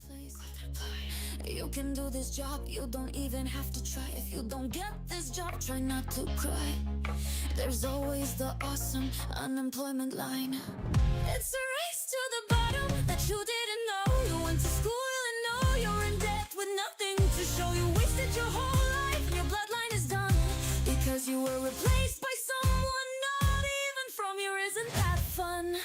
Place. You can do this job, you don't even have to try. If you don't get this job, try not to cry. There's always the awesome unemployment line. It's a race to the bottom that you didn't know. You went to school and know you're in debt with nothing to show. You wasted your whole life, your bloodline is done because you were replaced by someone not even from your. Isn't that fun?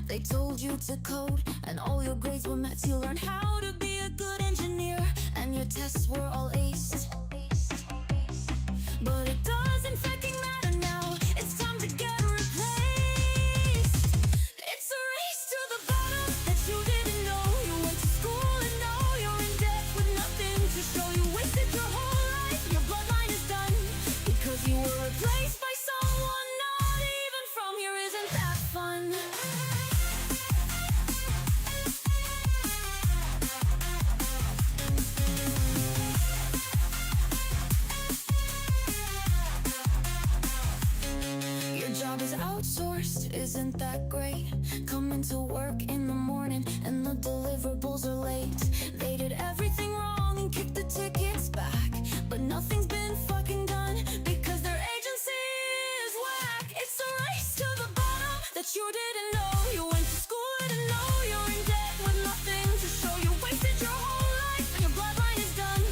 They told you to code, and all your grades were met. You learned how to be a good engineer, and your tests were all aced. But it doesn't fucking matter now. It's time to get replaced. It's a race to the bottom that you didn't know. You went to school and now you're in debt with nothing to show. You wasted your whole life, your bloodline is done because you were replaced by someone not even from here. Isn't that fun? Outsourced, isn't that great? Coming to work in the morning and the deliverables are late. They did everything wrong and kicked the tickets back, but nothing's been fucking done because their agency is whack. It's a race to the bottom that you didn't know. You went to school and know you're in debt with nothing to show. You wasted your whole life and your bloodline is done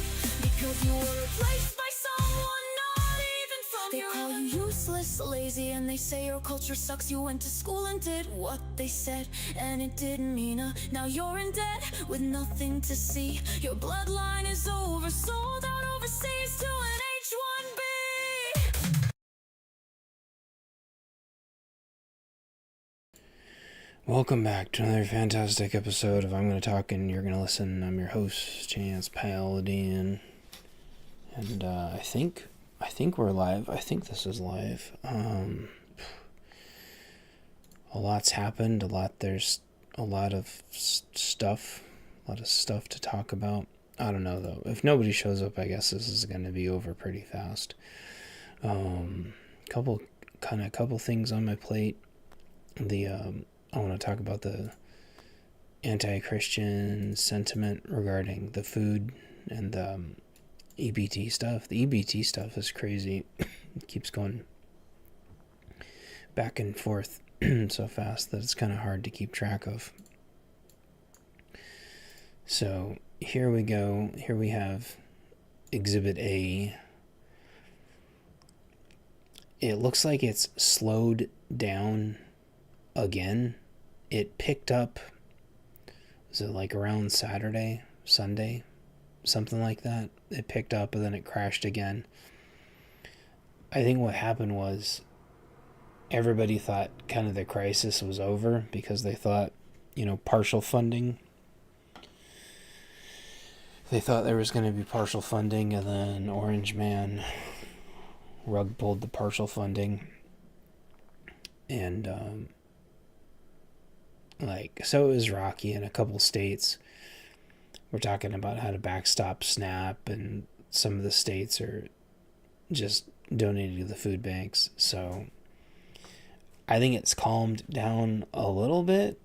because you were replaced by someone not even from your. They call you useless, lazy, and they say your culture sucks. You went to school and did what they said, and it didn't mean now you're in debt with nothing to see. Your bloodline is over, sold out overseas to an H-1B. Welcome back to another fantastic episode of I'm Gonna Talk and You're Gonna Listen. I'm your host, Chance Paladin, and I think we're live. I think this is live. A lot's happened. There's a lot of stuff to talk about. I don't know though. If nobody shows up, I guess this is going to be over pretty fast. Couple things on my plate. I want to talk about the anti-Christian sentiment regarding the food and the EBT stuff. The EBT stuff is crazy. It keeps going back and forth so fast that it's kind of hard to keep track of. So here we go. Here we have Exhibit A. It looks like it's slowed down again. It picked up, was it like around Saturday, Sunday, something like that? It picked up and then it crashed again. I think what happened was everybody thought kind of the crisis was over because they thought, partial funding. They thought there was going to be partial funding, and then Orange Man rug pulled the partial funding. And, so it was rocky in a couple states. We're talking about how to backstop SNAP, and some of the states are just donating to the food banks. So I think it's calmed down a little bit,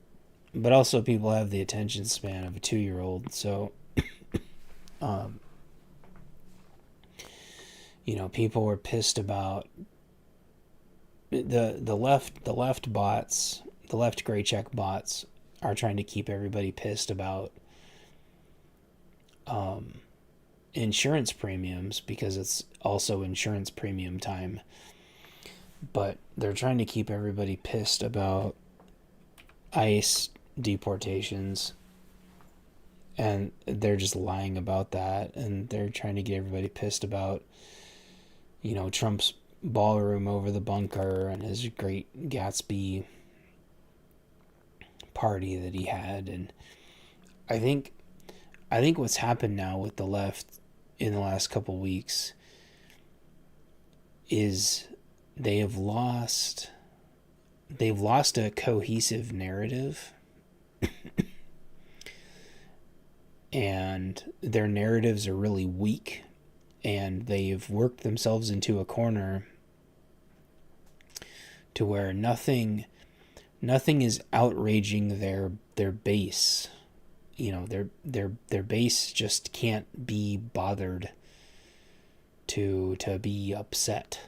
but also people have the attention span of a 2-year-old. So, people were pissed about the left bots, the left gray check bots are trying to keep everybody pissed about insurance premiums because it's also insurance premium time. But they're trying to keep everybody pissed about ICE deportations, and they're just lying about that, and they're trying to get everybody pissed about, Trump's ballroom over the bunker and his great Gatsby party that he had. And I think what's happened now with the left in the last couple weeks is they've lost a cohesive narrative. and their narratives are really weak, and they've worked themselves into a corner to where nothing is outraging their base. You know, their base just can't be bothered to be upset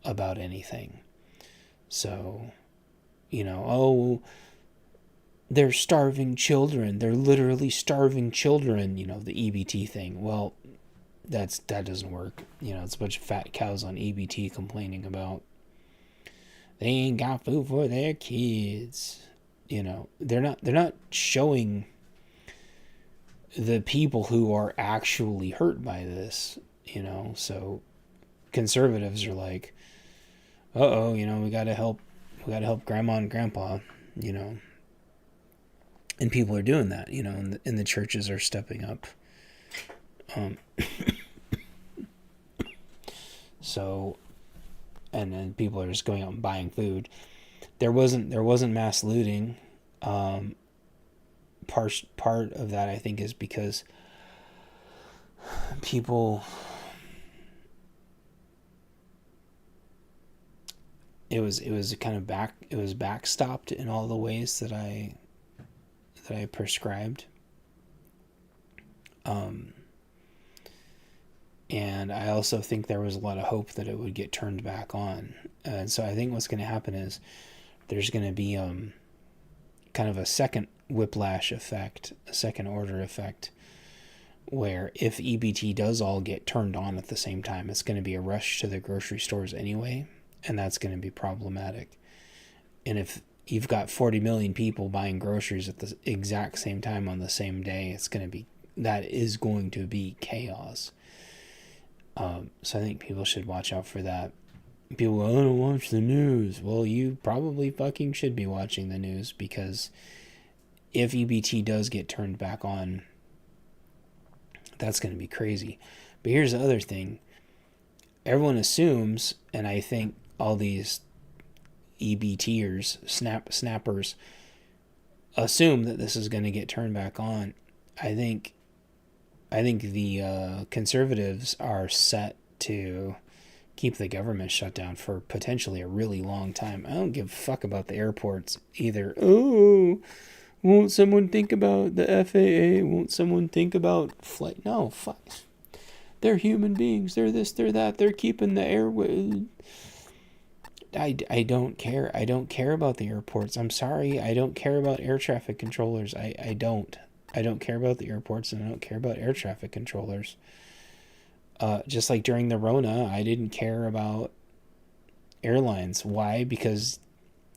about anything. So, you know, oh, they're starving children. They're literally starving children, you know, the EBT thing. Well, that doesn't work. You know, it's a bunch of fat cows on EBT complaining about they ain't got food for their kids. You know, they're not showing the people who are actually hurt by this, you know. So conservatives are like, uh-oh, you know, we got to help grandma and grandpa, you know. And people are doing that, you know, and the churches are stepping up. So, and then people are just going out and buying food. There wasn't mass looting. Part of that, I think, is because people, it was kind of backstopped in all the ways that I prescribed. And I also think there was a lot of hope that it would get turned back on. And so I think what's going to happen is there's going to be kind of a second whiplash effect, a second order effect, where if EBT does all get turned on at the same time, it's going to be a rush to the grocery stores anyway, and that's going to be problematic. And if you've got 40 million people buying groceries at the exact same time on the same day, that is going to be chaos. So I think people should watch out for that. People, I don't watch the news. Well, you probably fucking should be watching the news, because if EBT does get turned back on, that's going to be crazy. But here's the other thing. Everyone assumes, and I think all these EBTers, snappers, assume that this is going to get turned back on. I think the conservatives are set to keep the government shut down for potentially a really long time. I don't give a fuck about the airports either. Oh, won't someone think about the FAA? Won't someone think about flight? No, fuck. They're human beings. They're this, they're that. They're keeping the airway. I don't care. I don't care about the airports. I'm sorry. I don't care about air traffic controllers. I don't. I don't care about the airports, and I don't care about air traffic controllers. Just like during the Rona, I didn't care about airlines. Why? Because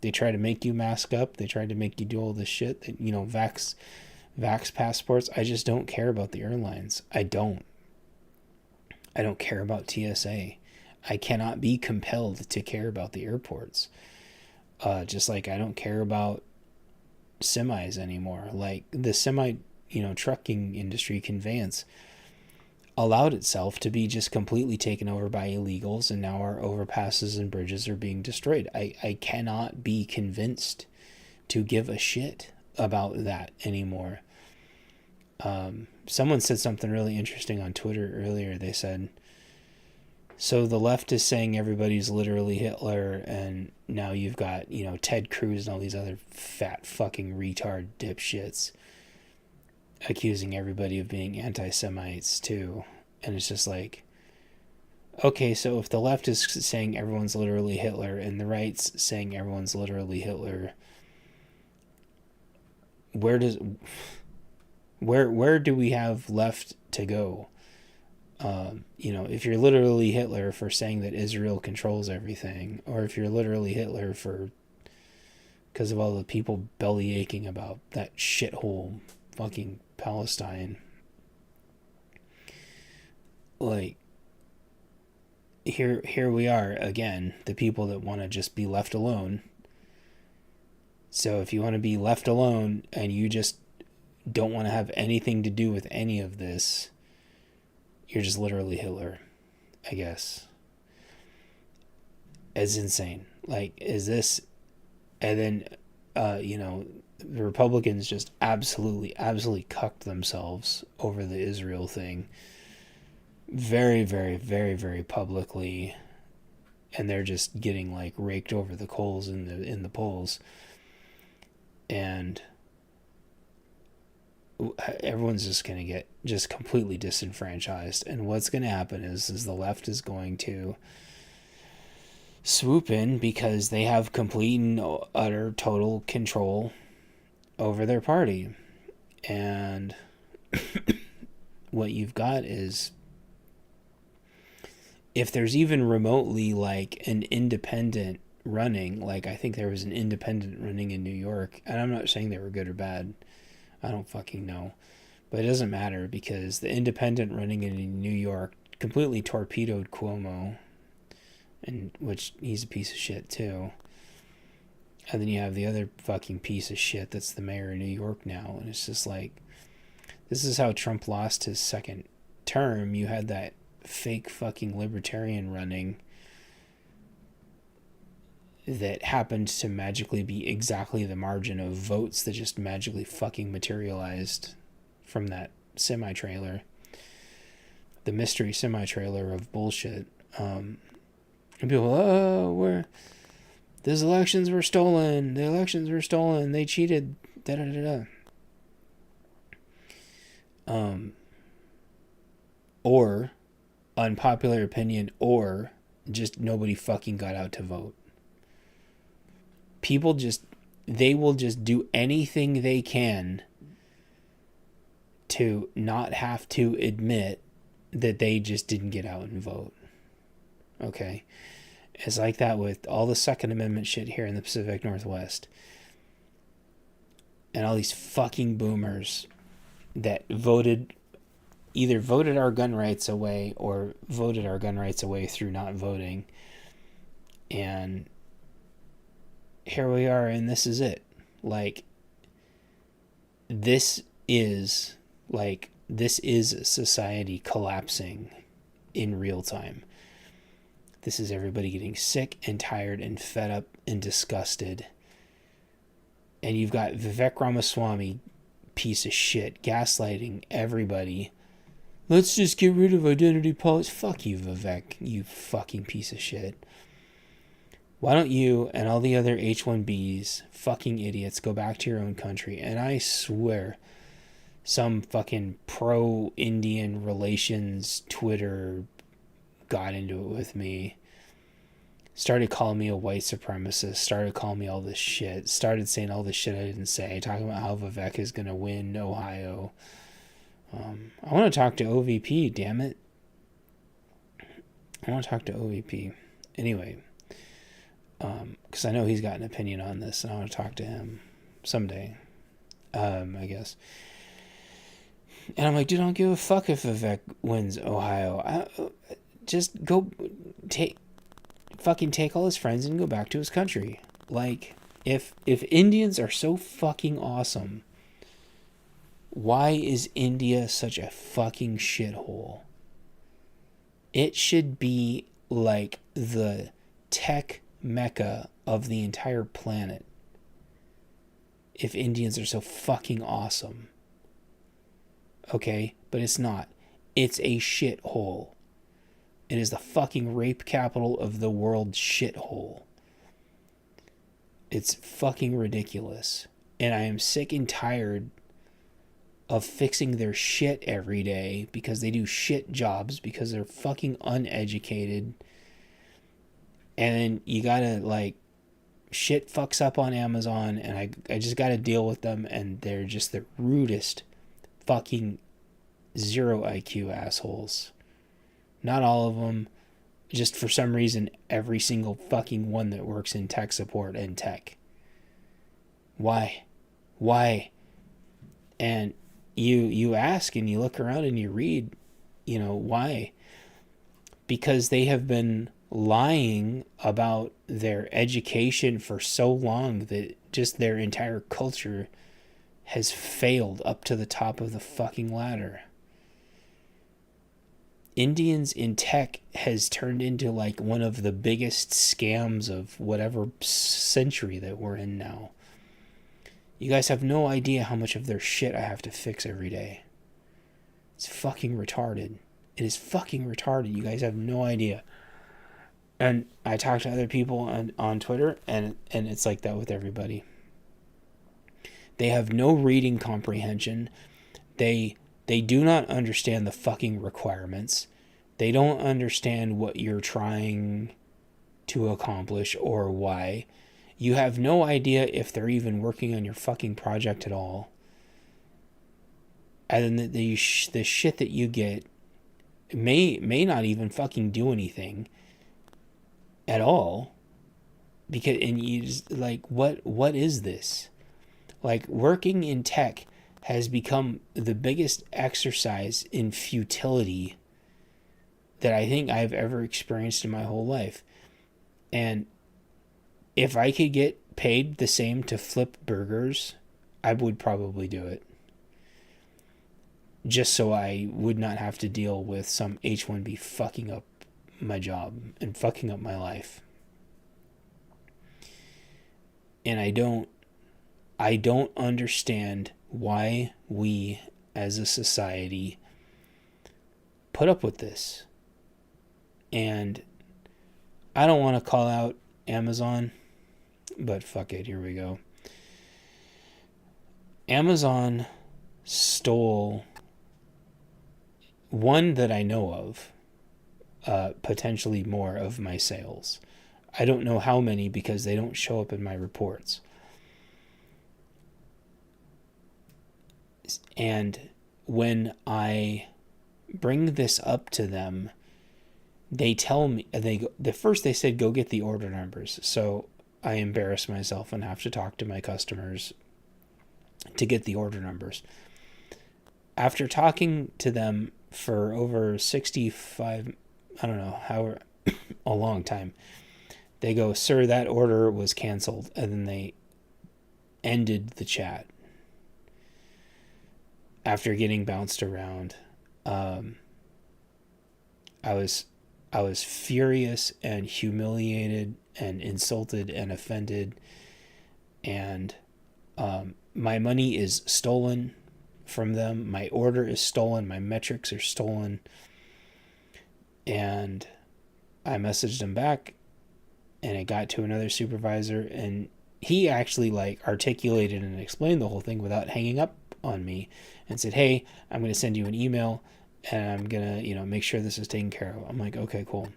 they try to make you mask up. They tried to make you do all this shit. That, you know, vax passports. I just don't care about the airlines. I don't care about TSA. I cannot be compelled to care about the airports. Just like I don't care about semis anymore. Like the semi, trucking industry, conveyance, allowed itself to be just completely taken over by illegals, and now our overpasses and bridges are being destroyed. I cannot be convinced to give a shit about that anymore. Someone said something really interesting on Twitter earlier. They said, so the left is saying everybody's literally Hitler, and now you've got, Ted Cruz and all these other fat fucking retard dipshits accusing everybody of being anti-Semites too. And it's just like, okay, so if the left is saying everyone's literally Hitler and the right's saying everyone's literally Hitler, where do we have left to go? If you're literally Hitler for saying that Israel controls everything, or if you're literally Hitler because of all the people belly aching about that shithole fucking Palestine, like, here we are again, the people that want to just be left alone. So if you want to be left alone and you just don't want to have anything to do with any of this, you're just literally Hitler, I guess. It's insane. Like, is this... And then, the Republicans just absolutely cucked themselves over the Israel thing very, very, very, very publicly, and they're just getting like raked over the coals in the polls, and everyone's just going to get just completely disenfranchised. And what's going to happen is the left is going to swoop in because they have complete and utter total control over their party. And what you've got is, if there's even remotely like an independent running, like I think there was an independent running in New York, and I'm not saying they were good or bad, I don't fucking know, but it doesn't matter, because the independent running in New York completely torpedoed Cuomo, and which he's a piece of shit too. And then you have the other fucking piece of shit that's the mayor of New York now, and it's just like, this is how Trump lost his second term. You had that fake fucking libertarian running that happened to magically be exactly the margin of votes that just magically fucking materialized from that semi-trailer, the mystery semi-trailer of bullshit. And people, these elections were stolen, they cheated, or unpopular opinion, or just nobody fucking got out to vote. People they will just do anything they can to not have to admit that they just didn't get out and vote. Okay? It's like that with all the Second Amendment shit here in the Pacific Northwest. And all these fucking boomers that either voted our gun rights away or voted our gun rights away through not voting. And here we are, and this is it. Like, this is society collapsing in real time. This is everybody getting sick and tired and fed up and disgusted. And you've got Vivek Ramaswamy, piece of shit, gaslighting everybody. Let's just get rid of identity politics. Fuck you, Vivek, you fucking piece of shit. Why don't you and all the other H-1Bs, fucking idiots, go back to your own country? And I swear, some fucking pro-Indian relations Twitter got into it with me. Started calling me a white supremacist. Started calling me all this shit. Started saying all this shit I didn't say. Talking about how Vivek is going to win Ohio. I want to talk to OVP, damn it. I want to talk to OVP. Anyway. Because I know he's got an opinion on this, and I want to talk to him someday, I guess. And I'm like, dude, I don't give a fuck if Vivek wins Ohio. Just go take all his friends and go back to his country. Like, if Indians are so fucking awesome, why is India such a fucking shithole? It should be like the tech mecca of the entire planet if Indians are so fucking awesome. Okay? But it's not. It's a shithole. It is the fucking rape capital of the world shithole. It's fucking ridiculous. And I am sick and tired of fixing their shit every day because they do shit jobs because they're fucking uneducated. And then you gotta, like, shit fucks up on Amazon, and I just gotta deal with them, and they're just the rudest fucking zero IQ assholes. Not all of them. Just for some reason, every single fucking one that works in tech support and tech. Why? And you ask and you look around and you read, why? Because they have been lying about their education for so long that just their entire culture has failed up to the top of the fucking ladder. Indians in tech has turned into like one of the biggest scams of whatever century that we're in now. You guys have no idea how much of their shit I have to fix every day. It's fucking retarded. It is fucking retarded. You guys have no idea. And I talk to other people on Twitter, and it's like that with everybody. They have no reading comprehension. They do not understand the fucking requirements. They don't understand what you're trying to accomplish or why. You have no idea if they're even working on your fucking project at all. And then the shit that you get may not even fucking do anything at all. Because, and you just, like, what is this? Like, working in tech has become the biggest exercise in futility that I think I've ever experienced in my whole life. And if I could get paid the same to flip burgers, I would probably do it. Just so I would not have to deal with some H-1B fucking up my job and fucking up my life. And I don't understand why we as a society put up with this. And I don't want to call out Amazon, but fuck it, here we go. Amazon stole one that I know of, potentially more of my sales. I don't know how many because they don't show up in my reports. And when I bring this up to them, they tell me, first they said, go get the order numbers. So I embarrass myself and have to talk to my customers to get the order numbers. After talking to them for over 65, I don't know, how a long time, they go, sir, that order was canceled. And then they ended the chat after getting bounced around. I was furious and humiliated and insulted and offended, and my money is stolen from them. My order is stolen. My metrics are stolen. And I messaged him back, and it got to another supervisor, and he actually like articulated and explained the whole thing without hanging up on me, and said, hey, I'm going to send you an email, and I'm going to, make sure this is taken care of. I'm like, okay, cool.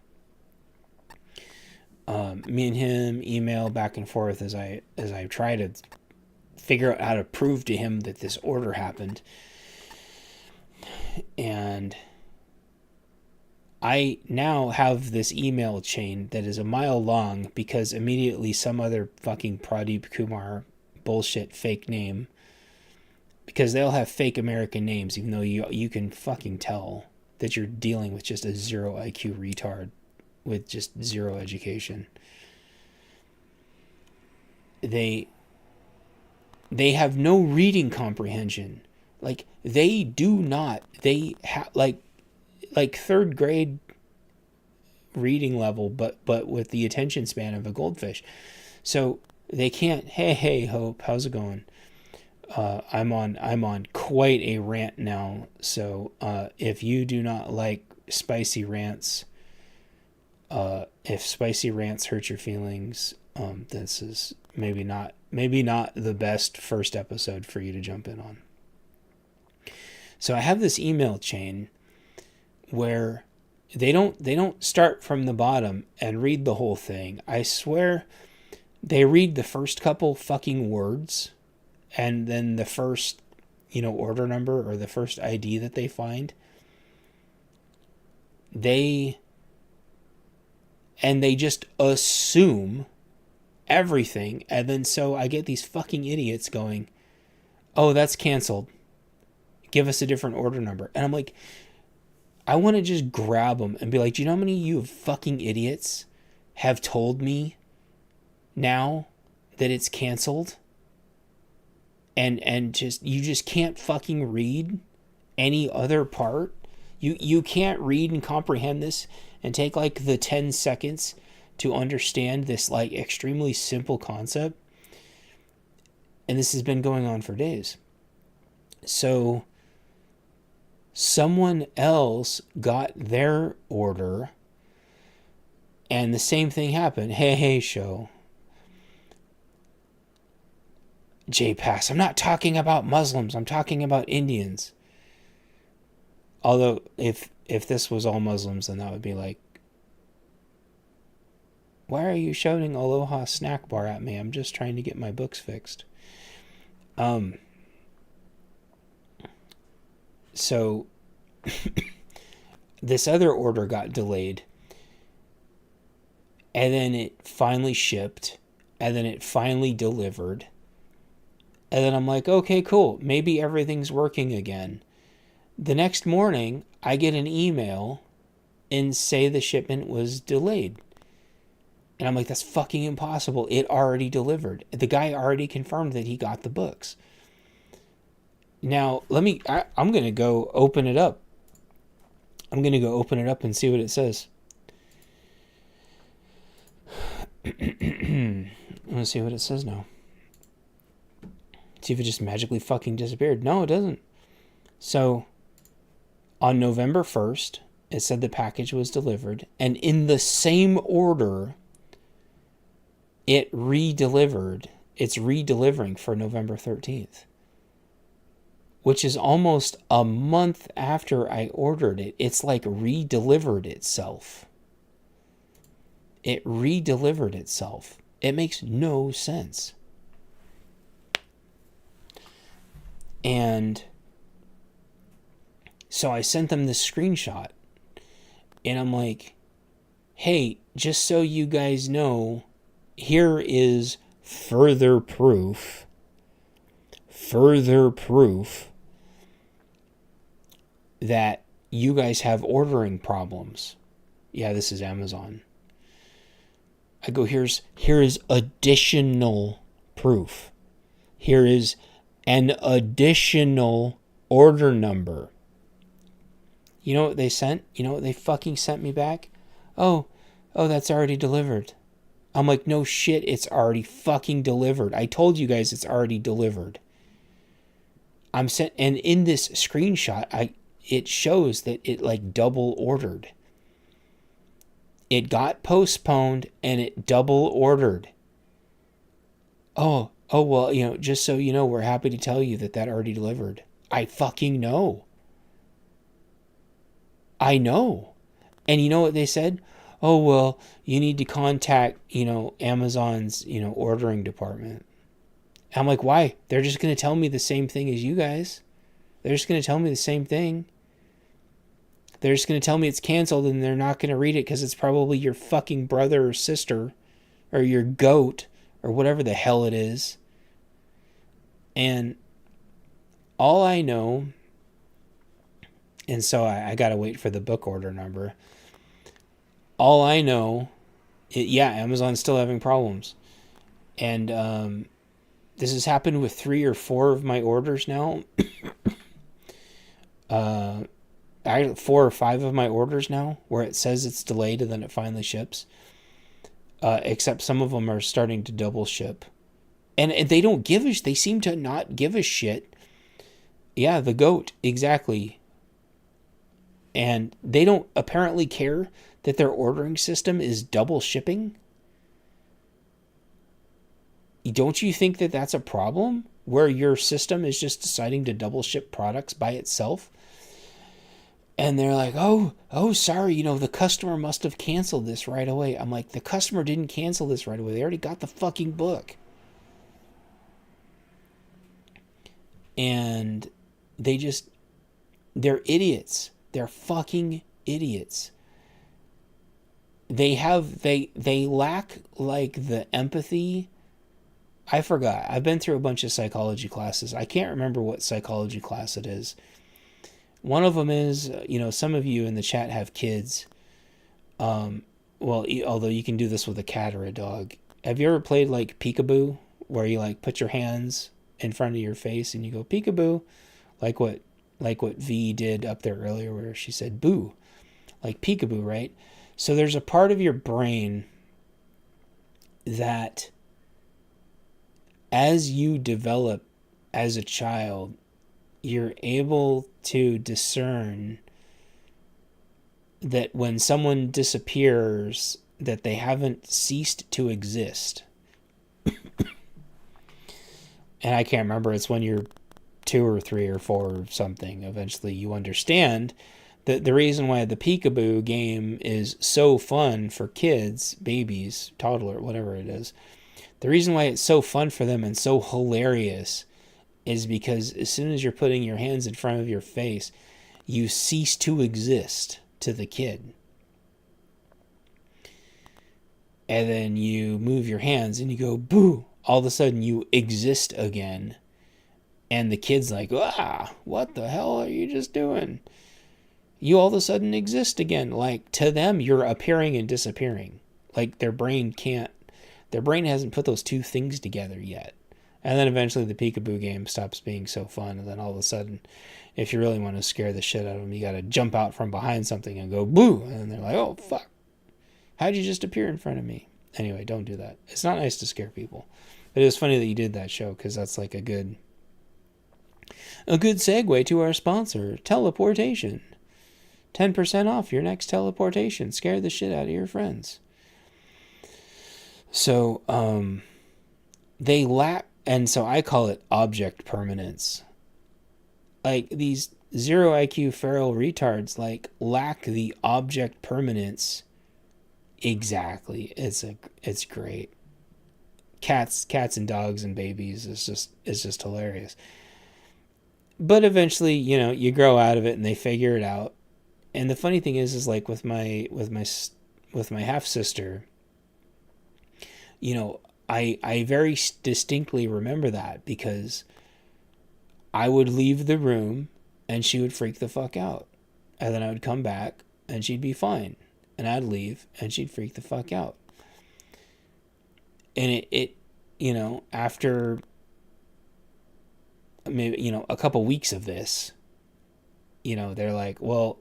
Me and him email back and forth as I try to figure out how to prove to him that this order happened. And I now have this email chain that is a mile long because immediately some other fucking Pradeep Kumar bullshit fake name, because they'll have fake American names, even though you can fucking tell that you're dealing with just a 0 IQ retard with just 0 education. They have no reading comprehension. Like, they do not. They have like third grade reading level, but with the attention span of a goldfish. So they can't. Hey, Hope, how's it going? I'm on quite a rant now. So if you do not like spicy rants, if spicy rants hurt your feelings, this is maybe not the best first episode for you to jump in on. So I have this email chain where they don't start from the bottom and read the whole thing. I swear they read the first couple fucking words, and then the first, order number or the first ID that they find. They just assume everything. And then so I get these fucking idiots going, oh, that's canceled. Give us a different order number. And I'm like, I want to just grab them and be like, do you know how many of you fucking idiots have told me now that it's canceled? And you just can't fucking read any other part. You can't read and comprehend this and take like the 10 seconds to understand this like extremely simple concept. And this has been going on for days. So someone else got their order, and the same thing happened. Hey, show. J-Pass. I'm not talking about Muslims. I'm talking about Indians. Although, if this was all Muslims, then that would be like, why are you shouting Aloha snack bar at me? I'm just trying to get my books fixed. So, this other order got delayed. And then it finally shipped. And then it finally delivered. And then I'm like, okay, cool. Maybe everything's working again. The next morning, I get an email and say the shipment was delayed. And I'm like, that's fucking impossible. It already delivered. The guy already confirmed that he got the books. Now, I'm going to go open it up. I'm going to go open it up and see what it says. Let's see what it says now. See if it just magically fucking disappeared. No, it doesn't. So, on November 1st, it said the package was delivered. And in the same order, it re-delivered. It's re-delivering for November 13th. Which is almost a month after I ordered it. It's like re-delivered itself. It re-delivered itself. It makes no sense. And so I sent them this screenshot. And I'm like, hey, just so you guys know, here is further proof that you guys have ordering problems. Yeah, this is Amazon. I go, here is additional proof. Here is an additional order number. You know what they sent? You know what they fucking sent me back? Oh, that's already delivered. I'm like, no shit, it's already fucking delivered. I told you guys it's already delivered. And in this screenshot, it shows that it like double ordered. It got postponed and it double ordered. Oh, well, just so you know, we're happy to tell you that already delivered. I fucking know. I know. And you know what they said? Oh, well, you need to contact, Amazon's, ordering department. I'm like, why? They're just going to tell me the same thing as you guys. They're just going to tell me the same thing. They're just going to tell me it's canceled and they're not going to read it because it's probably your fucking brother or sister or your goat or whatever the hell it is. And all I know, and so I got to wait for the book order number. All I know, Amazon's still having problems. And this has happened with 3 or 4 of my orders now. 4 or 5 of my orders now where it says it's delayed and then it finally ships. Except some of them are starting to double ship. And they don't they seem to not give a shit. Yeah, the goat, exactly. And they don't apparently care that their ordering system is double shipping. Don't you think that that's a problem? Where your system is just deciding to double ship products by itself? And they're like, oh, sorry, the customer must have canceled this right away. I'm like, the customer didn't cancel this right away. They already got the fucking book. And they're idiots. They're fucking idiots. They lack like the empathy. I forgot. I've been through a bunch of psychology classes. I can't remember what psychology class it is. One of them is, some of you in the chat have kids. Well, although you can do this with a cat or a dog. Have you ever played like peekaboo, where you like put your hands in front of your face and you go peekaboo, like what V did up there earlier, where she said boo, like peekaboo, right? So there's a part of your brain that as you develop as a child, you're able to discern that when someone disappears, that they haven't ceased to exist. And I can't remember, it's when you're 2 or 3 or 4 or something, eventually you understand that the reason why the Peekaboo game is so fun for kids, babies, toddler, whatever it is, the reason why it's so fun for them and so hilarious is because as soon as you're putting your hands in front of your face, you cease to exist to the kid. And then you move your hands and you go, boo. All of a sudden you exist again. And the kid's like, what the hell are you just doing? You all of a sudden exist again. Like, to them, you're appearing and disappearing. Like, their brain hasn't put those two things together yet. And then eventually the Peekaboo game stops being so fun. And then all of a sudden, if you really want to scare the shit out of them, you got to jump out from behind something and go, boo. And they're like, oh, fuck. How'd you just appear in front of me? Anyway, don't do that. It's not nice to scare people. But it was funny that you did that show, because that's like a good segue to our sponsor, Teleportation. 10% off your next teleportation. Scare the shit out of your friends. So, they lack, and so I call it object permanence. Like, these 0 IQ feral retards, like, lack the object permanence. Exactly. It's great. Cats and dogs and babies is just hilarious. But eventually, you grow out of it and they figure it out. And the funny thing is like with my half sister, I very distinctly remember that, because I would leave the room and she would freak the fuck out. And then I would come back and she'd be fine. And I'd leave and she'd freak the fuck out. And it after maybe, a couple weeks of this, they're like, well,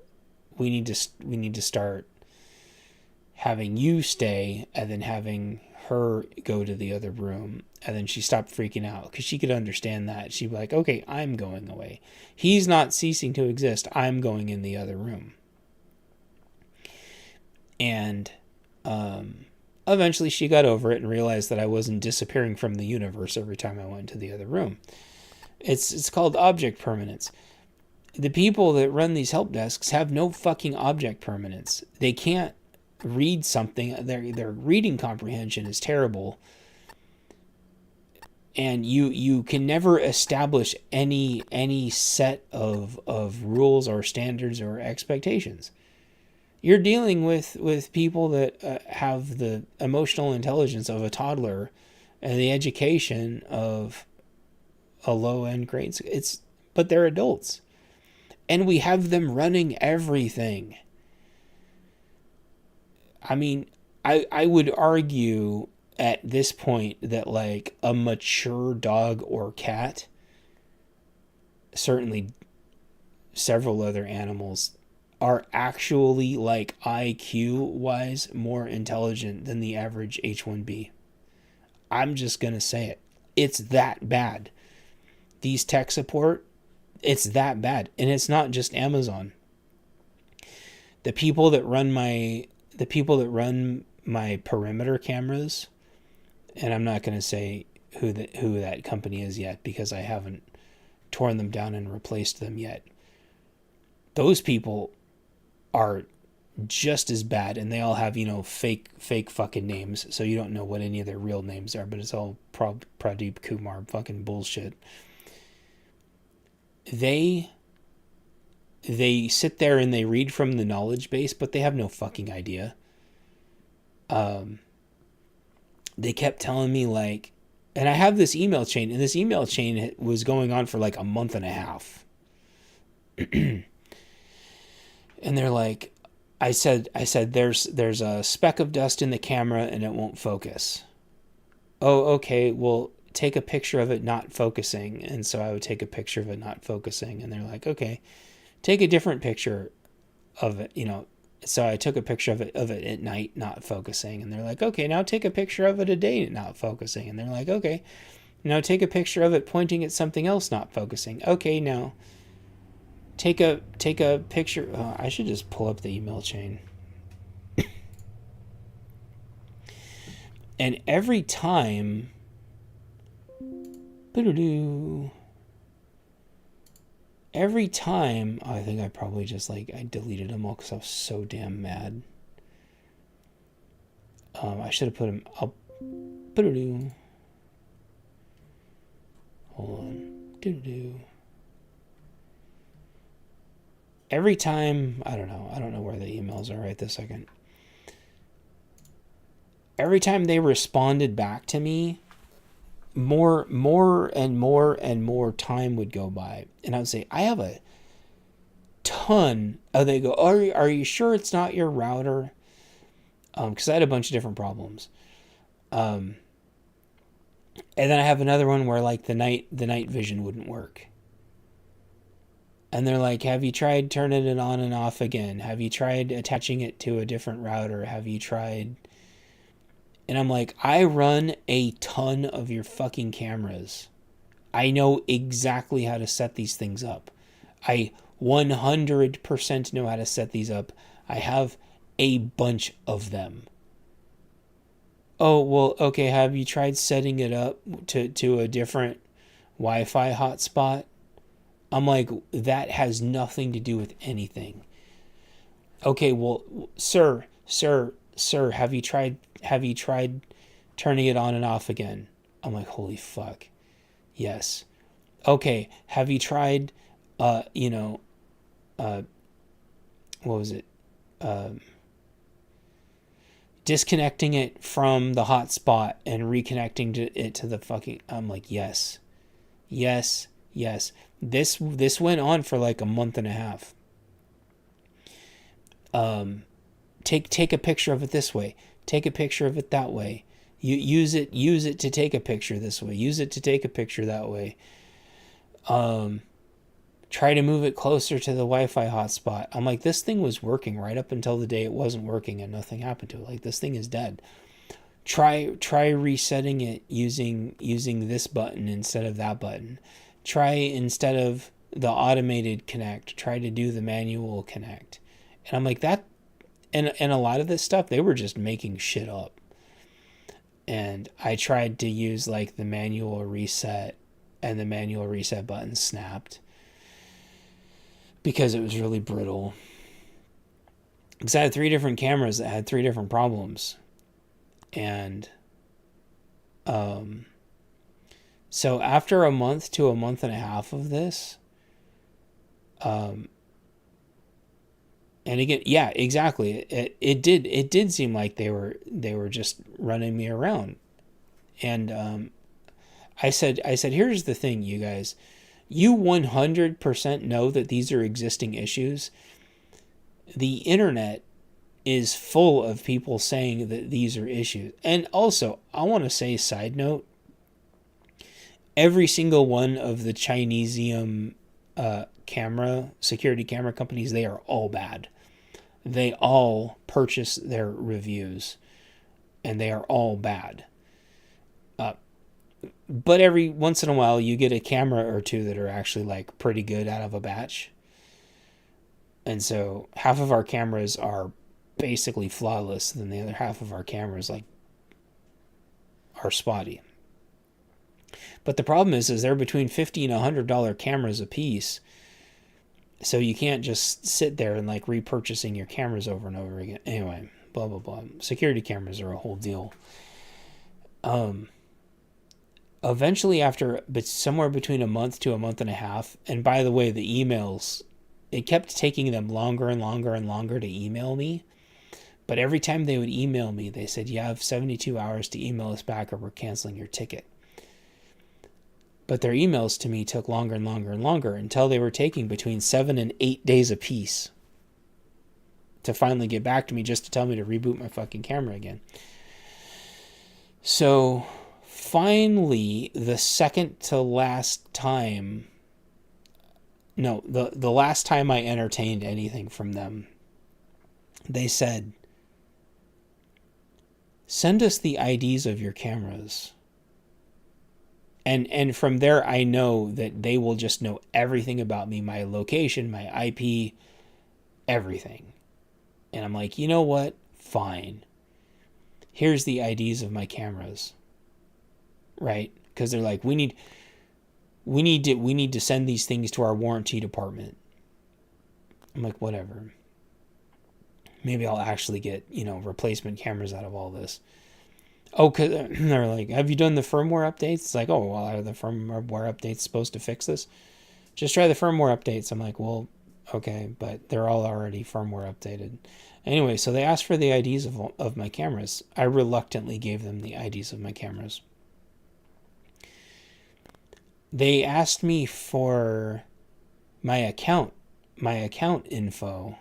we need to start having you stay and then having her go to the other room. And then she stopped freaking out because she could understand that. She'd be like, okay, I'm going away. He's not ceasing to exist. I'm going in the other room. And eventually she got over it and realized that I wasn't disappearing from the universe every time I went to the other room. It's called object permanence. The people that run these help desks have no fucking object permanence. They can't read something. Their reading comprehension is terrible. And you can never establish any set of rules or standards or expectations. You're dealing with people that have the emotional intelligence of a toddler and the education of a low-end grade. But they're adults. And we have them running everything. I mean, I would argue at this point that like a mature dog or cat, certainly several other animals, are actually like IQ wise more intelligent than the average H1B. I'm just going to say it. It's that bad. These tech support, it's that bad. And it's not just Amazon. The people that run my perimeter cameras, and I'm not going to say who that company is yet because I haven't torn them down and replaced them yet. Those people are just as bad, and they all have, fake fucking names, so you don't know what any of their real names are, but it's all Pradeep Kumar fucking bullshit. They sit there and they read from the knowledge base, but they have no fucking idea. They kept telling me like, and I have this email chain, and this email chain was going on for like a month and a half. And they're like, I said, there's a speck of dust in the camera and it won't focus. Oh, okay. Well, take a picture of it not focusing. And so I would take a picture of it not focusing. And they're like, okay, take a different picture of it, So I took a picture of it at night not focusing. And they're like, okay, now take a picture of it at day not focusing. And they're like, okay, Now take a picture of it pointing at something else not focusing. Okay, now take a picture. Oh, I should just pull up the email chain. And every time, every time, I think I probably just I deleted them all because I was so damn mad. I should have put them up. Hold on. Every time, I don't know where the emails are right this second. Every time they responded back to me, more and more time would go by, and I would say, I have a ton. Oh, they go, are you sure it's not your router? Because I had a bunch of different problems. And then I have another one where the night vision wouldn't work. And they're like, have you tried turning it on and off again? Have you tried attaching it to a different router? Have you tried? And I'm like, I run a ton of your fucking cameras. I know exactly how to set these things up. I 100% know how to set these up. I have a bunch of them. Oh, well, okay, have you tried setting it up to a different Wi-Fi hotspot? I'm like, that has nothing to do with anything. Okay, well, sir, have you tried turning it on and off again? I'm like, holy fuck. Yes. Okay, have you tried what was it? Disconnecting it from the hotspot and reconnecting it to the fucking... I'm like, yes. This went on for a month and a half. Take a picture of it this way. Take a picture of it that way. You use it to take a picture this way. Use it to take a picture that way. Try to move it closer to the Wi-Fi hotspot. I'm like, this thing was working right up until the day it wasn't working and nothing happened to it. This thing is dead. Try resetting it using this button instead of that button. Try, instead of the automated connect, try to do the manual connect. And I'm like, that, and a lot of this stuff, they were just making shit up. And I tried to use the manual reset, and the manual reset button snapped because it was really brittle. Because I had 3 different cameras that had 3 different problems. And so after a month to a month and a half of this, and again, yeah, exactly. It did seem like they were just running me around. And I said, here's the thing, you guys. You 100% know that these are existing issues. The internet is full of people saying that these are issues. And also, I want to say, side note, every single one of the Chinesium security camera companies, they are all bad. They all purchase their reviews, and they are all bad. But every once in a while, you get a camera or two that are actually pretty good out of a batch. And so half of our cameras are basically flawless, then the other half of our cameras are spotty. But the problem is they're between $50 and $100 cameras a piece. So you can't just sit there and repurchasing your cameras over and over again. Anyway, blah, blah, blah. Security cameras are a whole deal. Eventually, but somewhere between a month to a month and a half, and by the way, the emails, it kept taking them longer and longer and longer to email me. But every time they would email me, they said, you have 72 hours to email us back or we're canceling your ticket. But their emails to me took longer and longer and longer until they were taking between 7 and 8 days a piece to finally get back to me just to tell me to reboot my fucking camera again. So finally, the second to last time, no, the last time I entertained anything from them, they said, send us the IDs of your cameras And from there, I know that they will just know everything about me, my location, my IP, everything. And I'm like, you know what? Fine. Here's the IDs of my cameras. Right? Because they're like, we need to send these things to our warranty department. I'm like, whatever. Maybe I'll actually get, replacement cameras out of all this. Oh, because they're like, have you done the firmware updates? It's like, oh, well, are the firmware updates supposed to fix this? Just try the firmware updates. I'm like, well, okay, but they're all already firmware updated. Anyway, so they asked for the IDs of my cameras. I reluctantly gave them the IDs of my cameras. They asked me for my account info.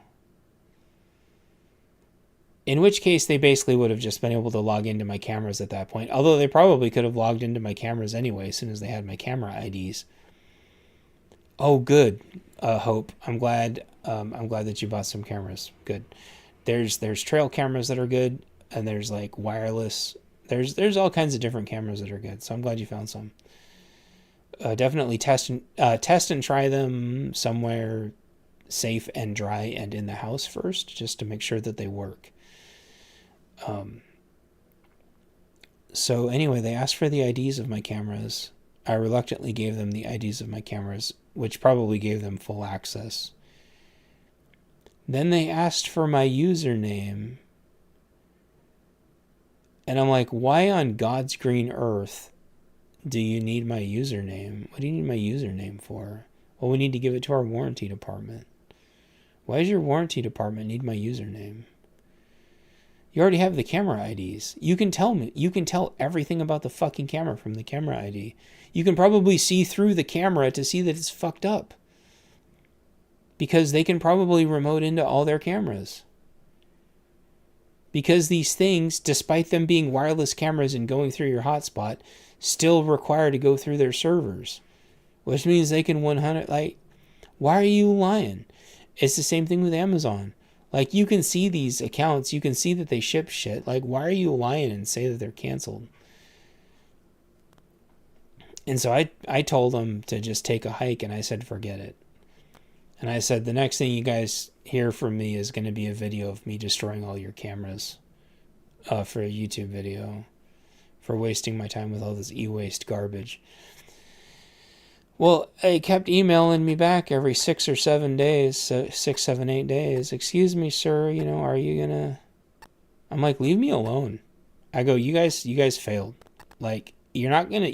In which case, they basically would have just been able to log into my cameras at that point. Although they probably could have logged into my cameras anyway, as soon as they had my camera IDs. Oh, good, Hope. I'm glad that you bought some cameras. Good. There's trail cameras that are good, and there's like wireless. There's all kinds of different cameras that are good. So I'm glad you found some. Definitely test and try them somewhere safe and dry and in the house first, just to make sure that they work. So anyway, they asked for the IDs of my cameras. I reluctantly gave them the IDs of my cameras, which probably gave them full access. Then they asked for my username. And I'm like, why on God's green earth do you need my username? What do you need my username for? Well, we need to give it to our warranty department. Why does your warranty department need my username? You already have the camera IDs. You can tell everything about the fucking camera from the camera ID. You can probably see through the camera to see that it's fucked up. Because they can probably remote into all their cameras. Because these things, despite them being wireless cameras and going through your hotspot, still require to go through their servers. Which means they can 100, why are you lying? It's the same thing with Amazon. Like, you can see these accounts, you can see that they ship shit. Like, why are you lying and say that they're canceled? And so I told them to just take a hike, and I said, forget it. And I said, the next thing you guys hear from me is going to be a video of me destroying all your cameras for a YouTube video, for wasting my time with all this e-waste garbage. Well, they kept emailing me back every 6 or 7 days, 6, 7, 8 days. Excuse me, sir, are you gonna... I'm like, leave me alone. I go, you guys failed. Like, you're not gonna...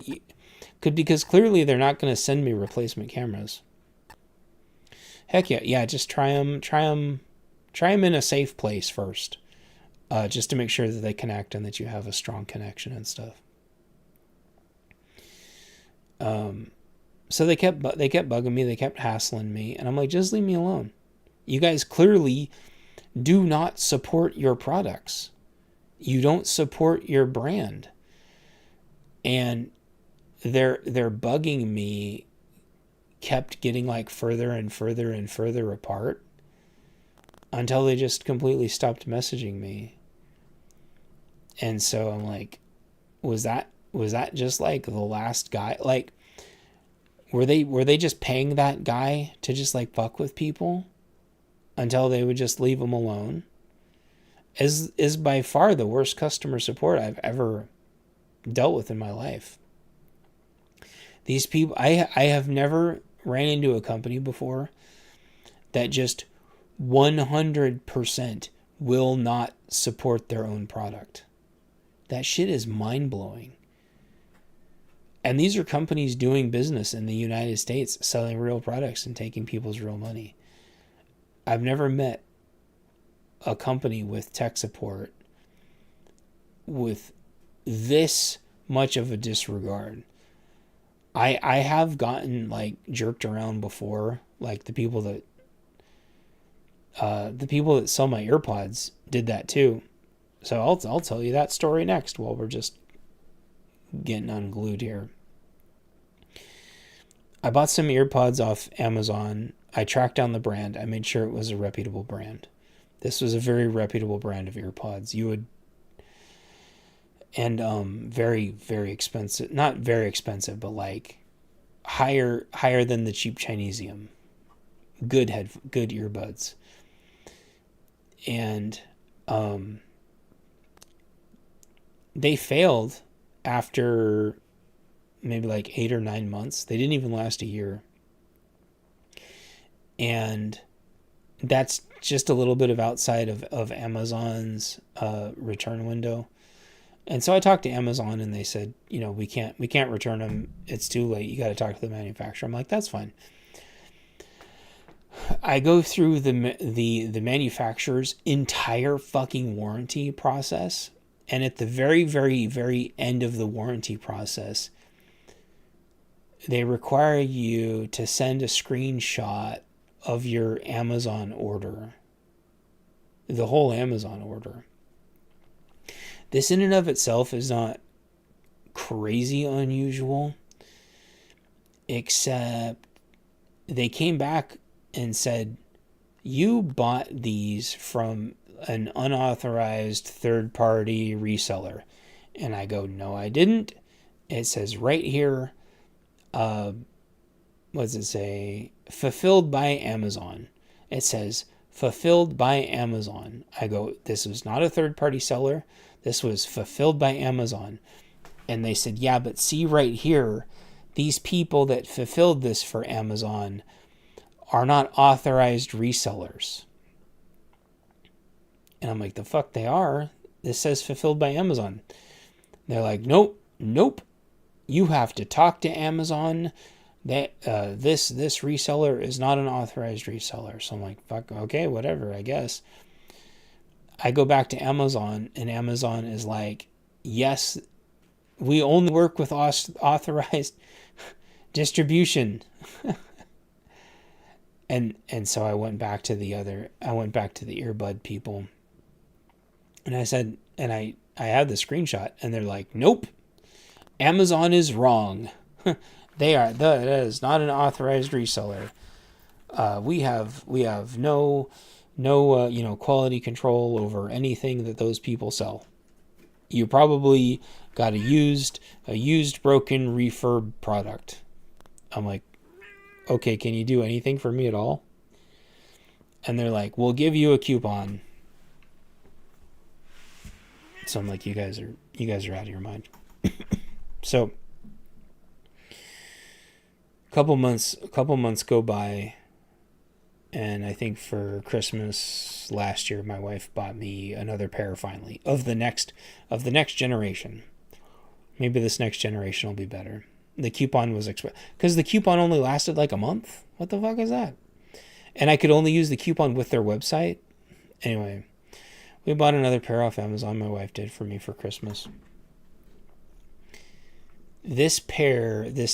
Because clearly they're not gonna send me replacement cameras. Heck yeah, just try them in a safe place first. Just to make sure that they connect and that you have a strong connection and stuff. So they kept bugging me. They kept hassling me. And I'm like, just leave me alone. You guys clearly do not support your products. You don't support your brand. And they're bugging me kept getting like further and further and further apart until they just completely stopped messaging me. And so I'm like, was that just like the last guy? Like, were they just paying that guy to just like fuck with people until they would just leave him alone? Is by far the worst customer support I've ever dealt with in my life. These people, I have never ran into a company before that just 100% will not support their own product. That shit is mind-blowing. And these are companies doing business in the United States, selling real products and taking people's real money. I've never met a company with tech support with this much of a disregard. I have gotten like jerked around before, like the people that sell my AirPods did that too. So I'll tell you that story next while we're just getting unglued here. I bought some earpods off Amazon. I tracked down the brand. I made sure it was a reputable brand. This was a very reputable brand of earpods. and very, very expensive. Not very expensive, but like higher than the cheap Chinesium. Good earbuds. And they failed after maybe like 8 or 9 months. They didn't even last a year. And that's just a little bit of outside of Amazon's return window. And so I talked to Amazon, and they said, we can't return them. It's too late. You got to talk to the manufacturer. I'm like, that's fine. I go through the manufacturer's entire fucking warranty process, and at the very, very, very end of the warranty process, they require you to send a screenshot of your Amazon order, the whole Amazon order. This in and of itself is not crazy unusual, except they came back and said, you bought these from an unauthorized third-party reseller. And I go, no, I didn't. It says right here, what does it say? Fulfilled by Amazon. It says, fulfilled by Amazon. I go, this was not a third-party seller. This was fulfilled by Amazon. And they said, yeah, but see right here, these people that fulfilled this for Amazon are not authorized resellers. And I'm like, the fuck they are? This says fulfilled by Amazon. They're like, nope. You have to talk to Amazon. That this reseller is not an authorized reseller. So I'm like, fuck, okay, whatever, I guess. I go back to Amazon, and Amazon is like, yes, we only work with authorized distribution. And so I went back to the earbud people, and I said, and I had the screenshot, and they're like, nope, Amazon is wrong. That is not an authorized reseller. We have no quality control over anything that those people sell. You probably got a used broken refurb product. I'm like, okay, can you do anything for me at all? And they're like, we'll give you a coupon. So I'm like, you guys are out of your mind. So a couple months go by, and I think for Christmas last year, my wife bought me another pair finally of the next generation. Maybe this next generation will be better. The coupon was because the coupon only lasted like a month. What the fuck is that? And I could only use the coupon with their website. Anyway, we bought another pair off Amazon. My wife did for me for Christmas. This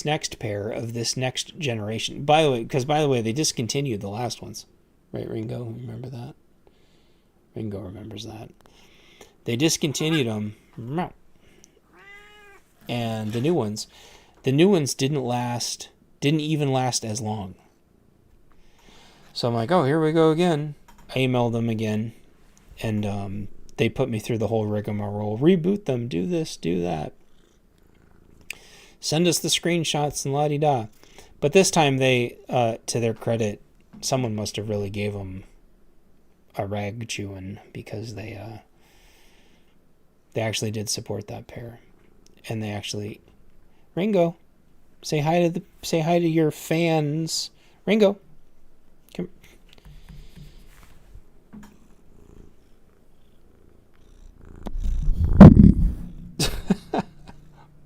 next pair of this next generation. By the way, they discontinued the last ones, right? Ringo, remember that? Ringo remembers that. They discontinued them, and the new ones didn't even last as long. So I'm like, oh, here we go again. I emailed them again, and they put me through the whole rigmarole. Reboot them, do this, do that. Send us the screenshots and la-di-da. But this time they, to their credit, someone must have really gave them a rag chewing, because they actually did support that pair. And they actually, Ringo, say hi to your fans. Ringo, come.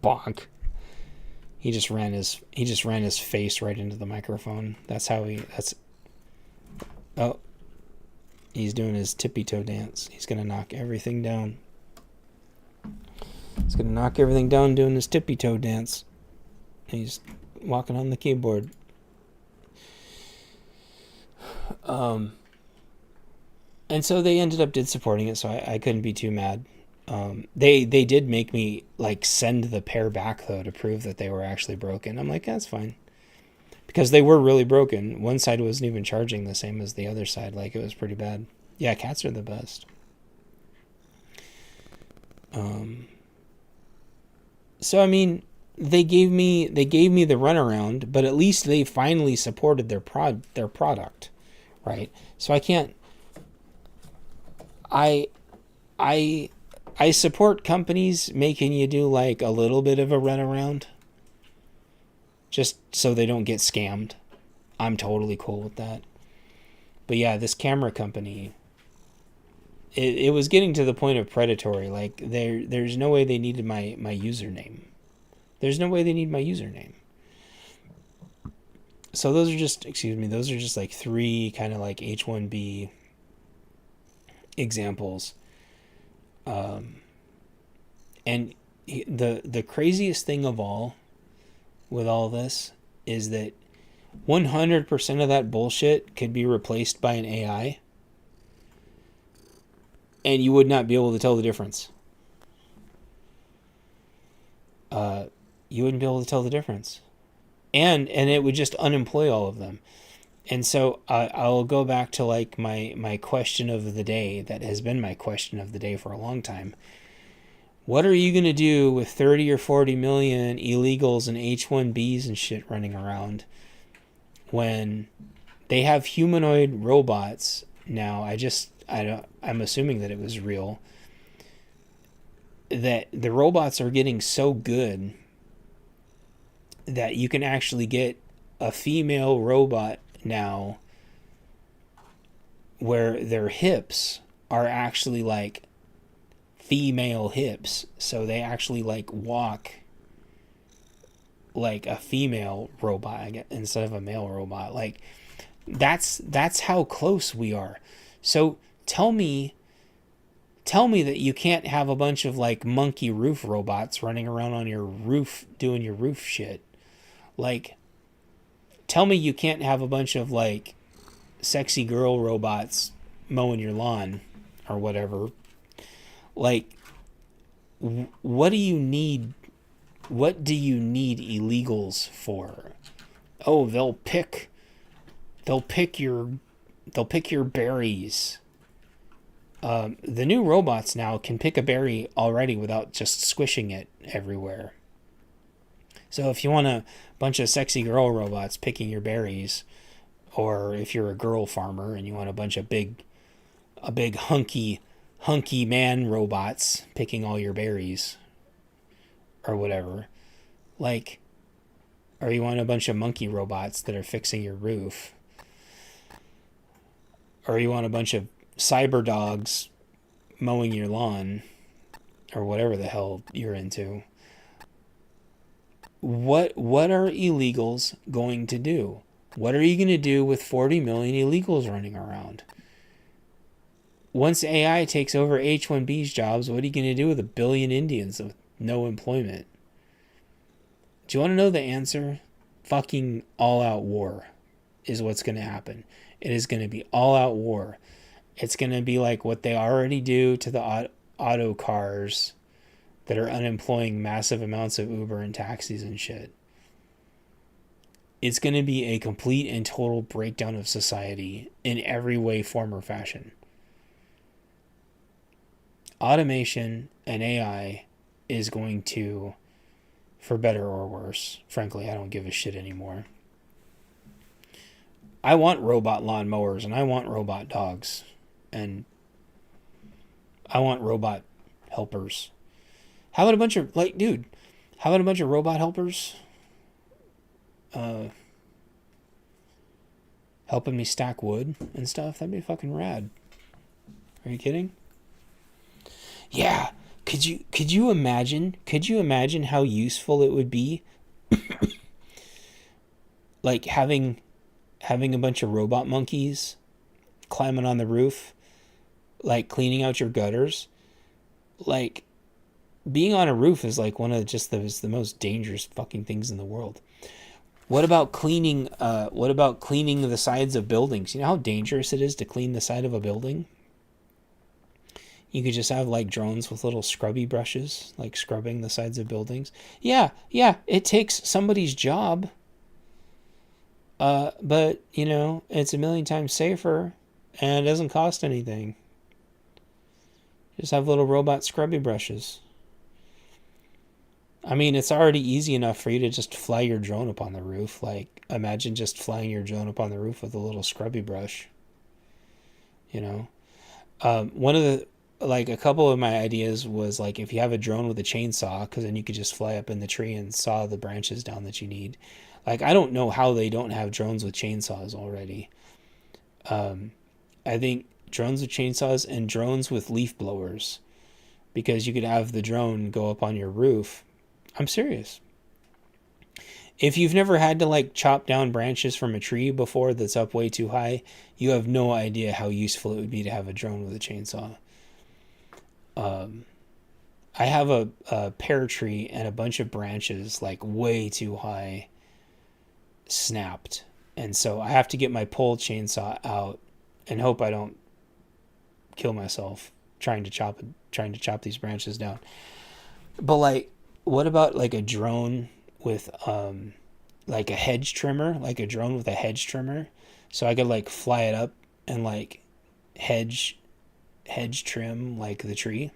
Bonk. He just ran his face right into the microphone. Oh, he's doing his tippy toe dance. He's gonna knock everything down. He's gonna knock everything down doing his tippy toe dance. He's walking on the keyboard. And so they did supporting it, so I couldn't be too mad. They did make me like send the pair back though to prove that they were actually broken. I'm like, that's fine, because they were really broken. One side wasn't even charging the same as the other side. Like, it was pretty bad. Yeah, cats are the best. So I mean, they gave me the runaround, but at least they finally supported their product, right? So I can't I I I support companies making you do like a little bit of a runaround just so they don't get scammed. I'm totally cool with that. But yeah, this camera company, it was getting to the point of predatory. Like there's no way they needed my username. There's no way they need my username. So those are just, excuse me, those are just like three kind of like H1B examples. And the craziest thing of all with all this is that 100% of that bullshit could be replaced by an AI, and you would not be able to tell the difference. You wouldn't be able to tell the difference, and it would just unemploy all of them. And so I'll go back to like my question of the day that has been my question of the day for a long time. What are you going to do with 30 or 40 million illegals and H1Bs and shit running around when they have humanoid robots now? I'm assuming that it was real. That the robots are getting so good that you can actually get a female robot now where their hips are actually like female hips, so they actually like walk like a female robot instead of a male robot. Like that's how close we are. So tell me that you can't have a bunch of like monkey roof robots running around on your roof doing your roof shit. Like tell me you can't have a bunch of like sexy girl robots mowing your lawn or whatever. Like what do you need illegals for? Oh, they'll pick your berries. The new robots now can pick a berry already without just squishing it everywhere. So if you want a bunch of sexy girl robots picking your berries, or if you're a girl farmer and you want a bunch of big hunky man robots picking all your berries or whatever, like, or you want a bunch of monkey robots that are fixing your roof, or you want a bunch of cyber dogs mowing your lawn, or whatever the hell you're into. What are illegals going to do? What are you going to do with 40 million illegals running around? Once AI takes over H1B's jobs, what are you going to do with 1 billion Indians with no employment? Do you want to know the answer? Fucking all-out war is what's going to happen. It is going to be all-out war. It's going to be like what they already do to the auto cars that are unemploying massive amounts of Uber and taxis and shit. It's going to be a complete and total breakdown of society in every way, form, or fashion. Automation and AI is going to, for better or worse, frankly, I don't give a shit anymore. I want robot lawnmowers and I want robot dogs and I want robot helpers. How about a bunch of, like, dude, how about a bunch of robot helpers helping me stack wood and stuff? That'd be fucking rad. Are you kidding? Yeah. Could you imagine how useful it would be like having a bunch of robot monkeys climbing on the roof, like cleaning out your gutters? Like, being on a roof is like one of just the most dangerous fucking things in the world. What about cleaning the sides of buildings? You know how dangerous it is to clean the side of a building? You could just have like drones with little scrubby brushes, like scrubbing the sides of buildings. Yeah, it takes somebody's job. But, you know, it's 1,000,000 times safer and it doesn't cost anything. Just have little robot scrubby brushes. I mean, it's already easy enough for you to just fly your drone up on the roof. Like, imagine just flying your drone up on the roof with a little scrubby brush. You know, one of the like a couple of my ideas was like if you have a drone with a chainsaw, because then you could just fly up in the tree and saw the branches down that you need. Like, I don't know how they don't have drones with chainsaws already. I think drones with chainsaws and drones with leaf blowers, because you could have the drone go up on your roof. I'm serious. If you've never had to like chop down branches from a tree before that's up way too high, you have no idea how useful it would be to have a drone with a chainsaw. I have a pear tree and a bunch of branches like way too high snapped. And so I have to get my pole chainsaw out and hope I don't kill myself trying to chop these branches down. But like, what about like a drone with like a hedge trimmer, like a drone with a hedge trimmer, so I could like fly it up and like hedge trim like the tree.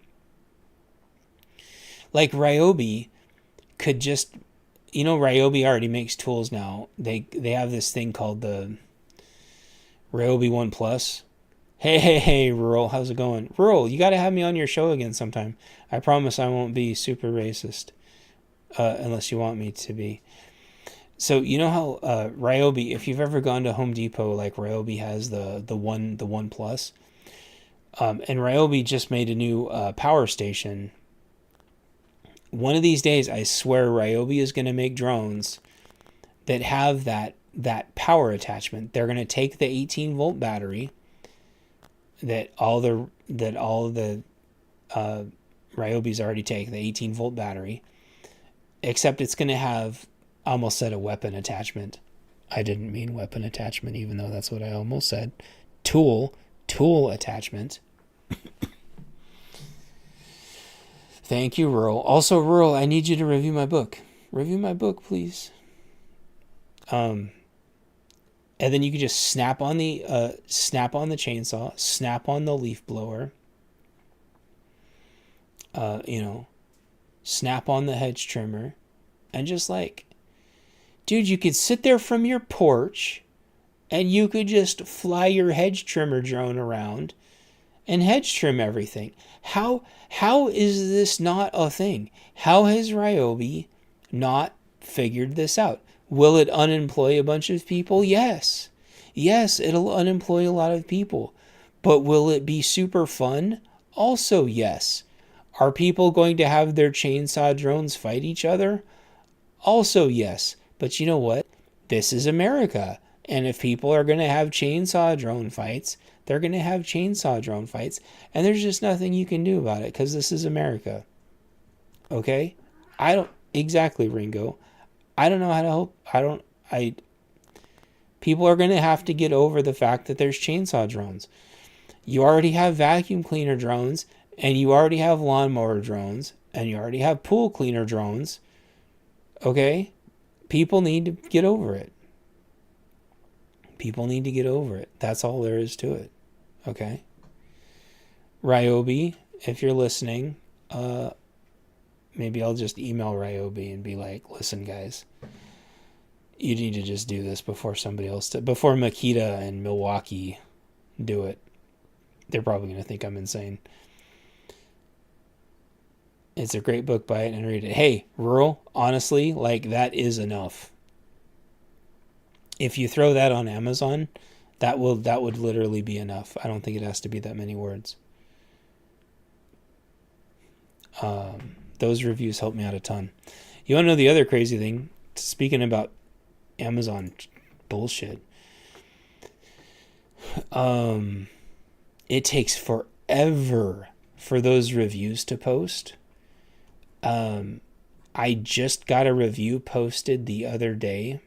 Like Ryobi could just, Ryobi already makes tools now. They have this thing called the Ryobi One Plus. Hey, Rural, how's it going? Rural, you got to have me on your show again sometime. I promise I won't be super racist, unless you want me to be. So you know how Ryobi, if you've ever gone to Home Depot, like Ryobi has the One Plus, and Ryobi just made a new power station. One of these days, I swear Ryobi is going to make drones that have that power attachment. They're going to take the 18-volt battery that all the Ryobis already take, the 18-volt battery, except it's going to have, I almost said a weapon attachment. I didn't mean weapon attachment, even though that's what I almost said. Tool attachment. Thank you, Rural. Also, Rural, I need you to review my book. Review my book, please. And then you can just snap on the chainsaw, snap on the leaf blower. Snap on the hedge trimmer, and just like, dude, you could sit there from your porch, and you could just fly your hedge trimmer drone around and hedge trim everything. How is this not a thing? How has Ryobi not figured this out? Will it unemploy a bunch of people? Yes, it'll unemploy a lot of people. But will it be super fun? Also, yes. Are people going to have their chainsaw drones fight each other? Also, yes. But you know what? This is America. And if people are going to have chainsaw drone fights, they're going to have chainsaw drone fights. And there's just nothing you can do about it because this is America. Okay? Exactly, Ringo. I don't know how to help. People are going to have to get over the fact that there's chainsaw drones. You already have vacuum cleaner drones, and you already have lawnmower drones, and you already have pool cleaner drones. Okay? People need to get over it. People need to get over it. That's all there is to it. Okay? Ryobi, if you're listening, maybe I'll just email Ryobi and be like, listen, guys, you need to just do this before somebody else, before Makita and Milwaukee do it. They're probably going to think I'm insane. It's a great book. Buy it and read it. Hey, Rural, honestly, like, that is enough. If you throw that on Amazon, that would literally be enough. I don't think it has to be that many words. Those reviews help me out a ton. You want to know the other crazy thing? Speaking about Amazon bullshit. It takes forever for those reviews to post. I just got a review posted the other day,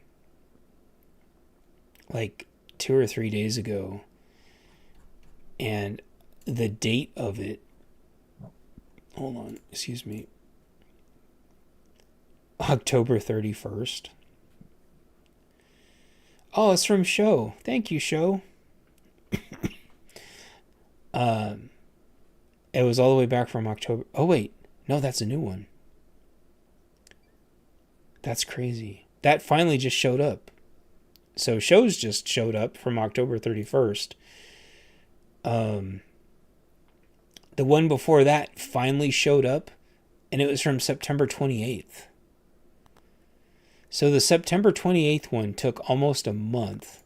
like 2 or 3 days ago, and the date of it, hold on, excuse me, October 31st. Oh, it's from Show. Thank you, Show. It was all the way back from October. Oh, wait. No, that's a new one. That's crazy. That finally just showed up. So shows just showed up from October 31st. The one before that finally showed up, and it was from September 28th. So the September 28th one took almost a month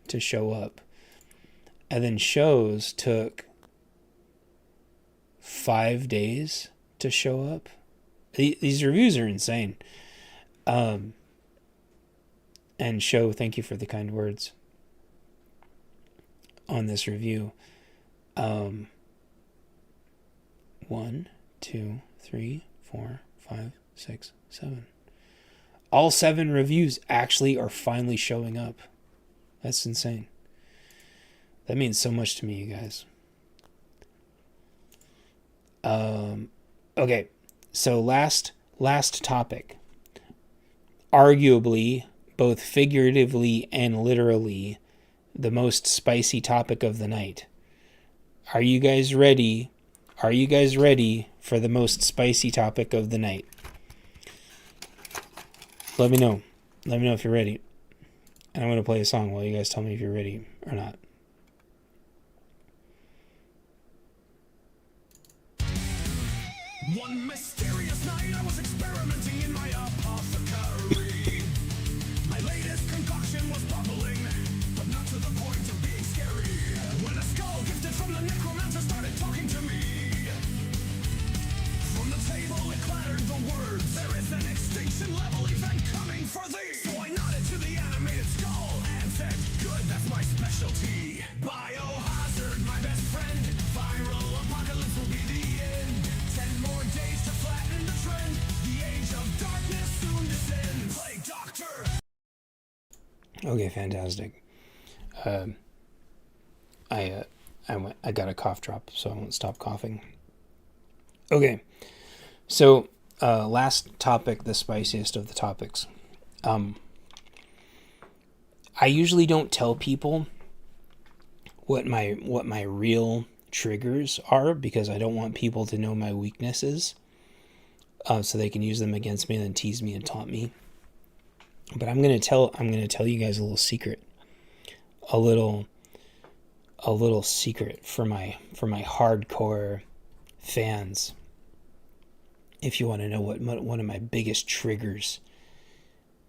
to show up. And then shows took 5 days to show up. These reviews are insane. And show, thank you for the kind words on this review. 1, 2, 3, 4, 5, 6, 7. All 7 reviews actually are finally showing up. That's insane. That means so much to me, you guys. Okay, so last topic. Arguably, both figuratively and literally, the most spicy topic of the night. Are you guys ready? Are you guys ready for the most spicy topic of the night? Let me know. Let me know if you're ready. And I'm going to play a song while you guys tell me if you're ready or not. One mysterious night I was experimenting in my apothecary. My latest concoction was bubbling, but not to the point of being scary. When a skull gifted from the necromancer started talking to me. From the table it clattered the words, there is an extinction level event coming for thee. So I nodded to the animated skull and said, good, that's my specialty. Biohazard, my best friend. Viral apocalypse will be the end. 10 more days to flatten the trend. The age of darkness soon descends. Plague Doctor. Okay, fantastic. I got a cough drop, so I won't stop coughing. Okay, so last topic, the spiciest of the topics. I usually don't tell people what my real triggers are because I don't want people to know my weaknesses, so they can use them against me and then tease me and taunt me. But I'm gonna tell you guys a little secret, a little secret for my hardcore fans. If you want to know what one of my biggest triggers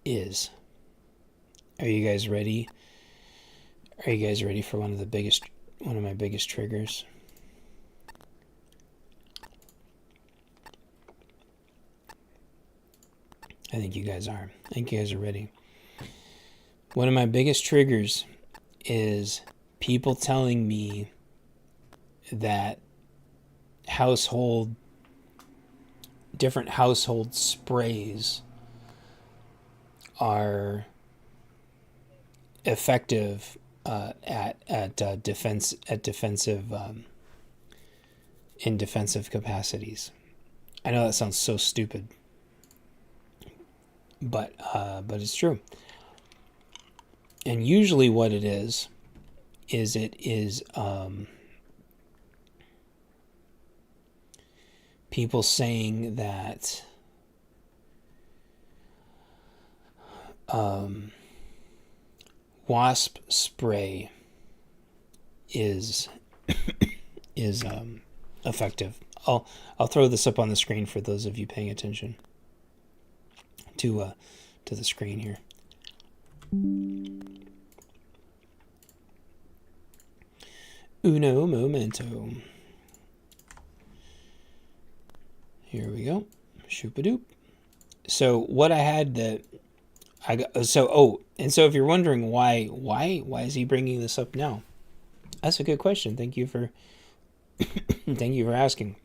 is, are you guys ready? Are you guys ready for one of my biggest triggers? I think you guys are. I think you guys are ready. One of my biggest triggers is people telling me that different household sprays are effective in defensive capacities. I know that sounds so stupid, but it's true. And usually, what it is people saying that wasp spray is effective. I'll throw this up on the screen for those of you paying attention to the screen here. Uno momento. Here we go. Shoopadoop. So what I had that I got, so if you're wondering why is he bringing this up now? That's a good question. Thank you for asking.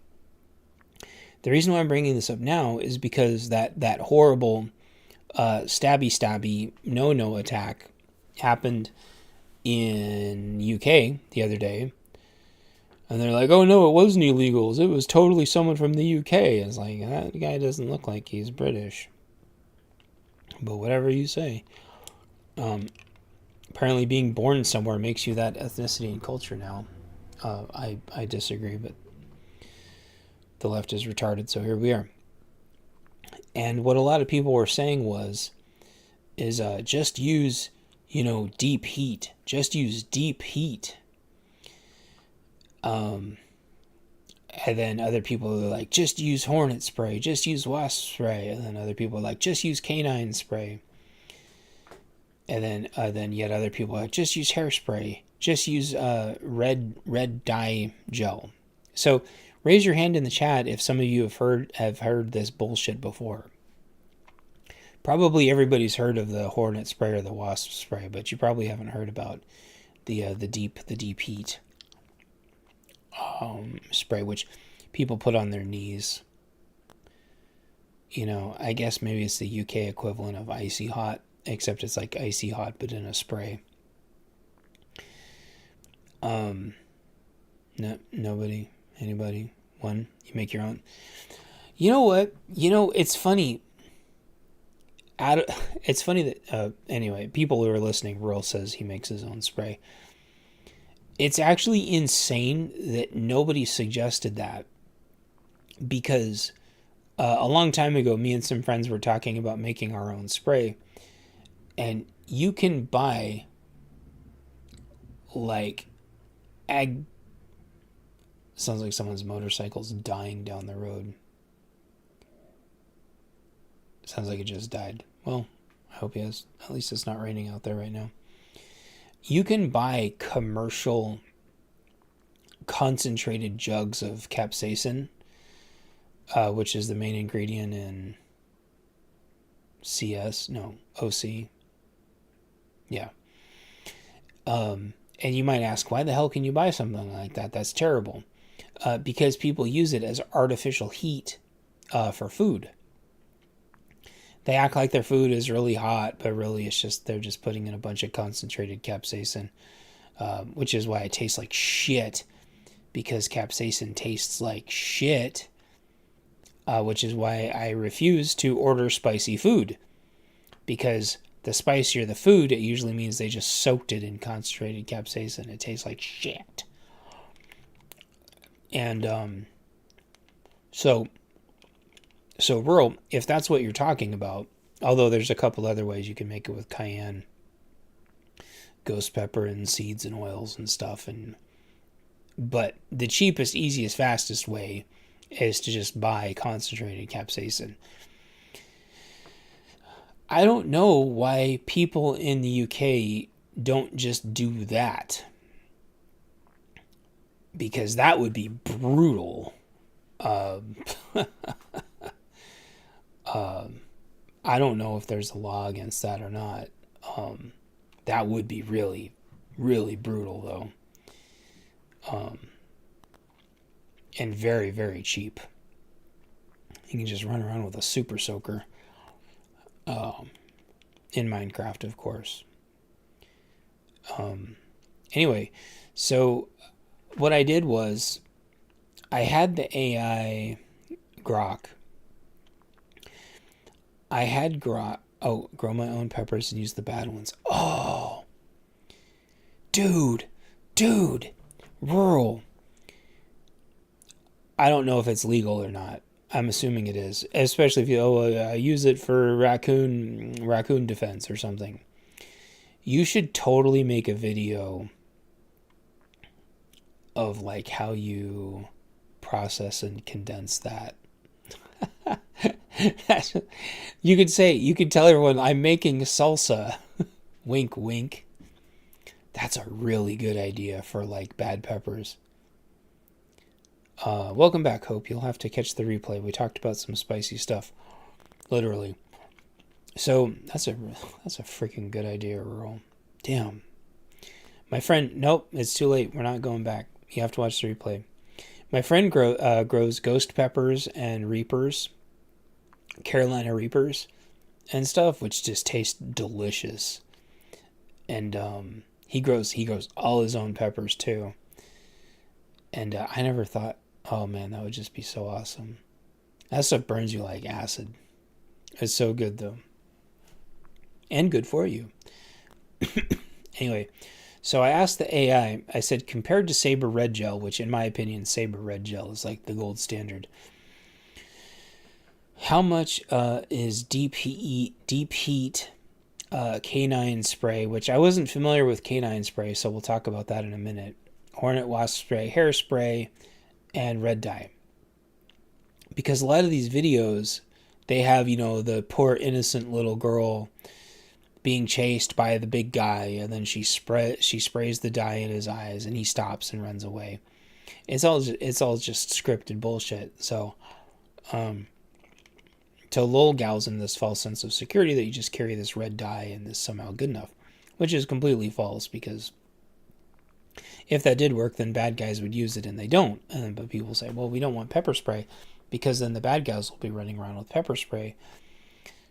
The reason why I'm bringing this up now is because that horrible stabby no attack happened in UK the other day, and they're like, oh no, it wasn't illegals, it was totally someone from the UK. It's like, that guy doesn't look like he's British, but whatever you say. Apparently being born somewhere makes you that ethnicity and culture now. I disagree, but the left is retarded, so here we are. And what a lot of people were saying is just use, deep heat. Just use deep heat. And then other people are like, just use hornet spray, just use wasp spray. And then other people are like, just use canine spray. And then yet other people are like, just use hairspray, just use red dye gel. So raise your hand in the chat if some of you have heard this bullshit before. Probably everybody's heard of the hornet spray or the wasp spray, but you probably haven't heard about the deep heat spray, which people put on their knees. I guess maybe it's the UK equivalent of icy hot, except it's like icy hot but in a spray. No, nobody, anybody, one, you make your own. You know what? It's funny. It's funny that anyway, people who are listening, Rural says he makes his own spray. It's actually insane that nobody suggested that, because a long time ago, me and some friends were talking about making our own spray, and you can buy like sounds like someone's motorcycle's dying down the road. Sounds like it just died. Well, I hope he has. At least it's not raining out there right now. You can buy commercial concentrated jugs of capsaicin, which is the main ingredient in OC. Yeah. And you might ask, why the hell can you buy something like that? That's terrible. Because people use it as artificial heat for food. They act like their food is really hot, but really they're just putting in a bunch of concentrated capsaicin, which is why it tastes like shit, because capsaicin tastes like shit, which is why I refuse to order spicy food, because the spicier the food, it usually means they just soaked it in concentrated capsaicin. It tastes like shit. And so Rural, if that's what you're talking about, although there's a couple other ways you can make it with cayenne, ghost pepper, and seeds and oils and stuff, but the cheapest, easiest, fastest way is to just buy concentrated capsaicin. I don't know why people in the UK don't just do that, because that would be brutal. I don't know if there's a law against that or not. That would be really, really brutal, though. And very, very cheap. You can just run around with a super soaker. In Minecraft, of course. Anyway, so what I did was I had the AI Grok. I had Grok. Oh, grow my own peppers and use the bad ones. Oh, dude, Rural. I don't know if it's legal or not. I'm assuming it is, especially if you use it for raccoon defense or something. You should totally make a video of like how you process and condense that. You could tell everyone, I'm making salsa. Wink, wink. That's a really good idea for like bad peppers. Welcome back, Hope. You'll have to catch the replay. We talked about some spicy stuff, literally. So that's a freaking good idea, Rural. Damn. My friend, nope, it's too late. We're not going back. You have to watch the replay. My friend grows ghost peppers and reapers, Carolina reapers, and stuff, which just taste delicious. And he grows all his own peppers too. And I never thought, oh man, that would just be so awesome. That stuff burns you like acid. It's so good though. And good for you. Anyway, so I asked the AI, I said, compared to Sabre Red Gel, which in my opinion, Sabre Red Gel is like the gold standard. How much is deep heat canine spray, which I wasn't familiar with canine spray, so we'll talk about that in a minute. Hornet wasp spray, hairspray, and red dye. Because a lot of these videos, they have, the poor innocent little girl being chased by the big guy, and then she sprays the dye in his eyes, and he stops and runs away. It's all just scripted bullshit. So, to lull gals in this false sense of security that you just carry this red dye and this somehow good enough, which is completely false, because if that did work, then bad guys would use it, and they don't. But people say, well, we don't want pepper spray, because then the bad guys will be running around with pepper spray.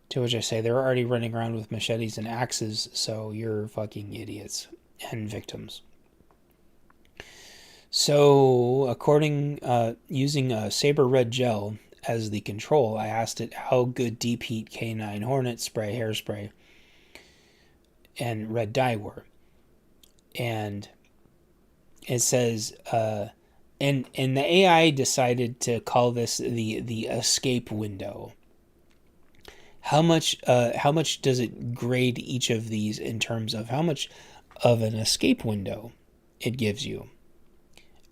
To which I say, they're already running around with machetes and axes, so you're fucking idiots and victims. So, using Saber Red Gel as the control, I asked it how good Deep Heat Canine Hornet Spray, Hairspray, and Red Dye were. And it says, and the AI decided to call this the escape window. How much does it grade each of these in terms of how much of an escape window it gives you?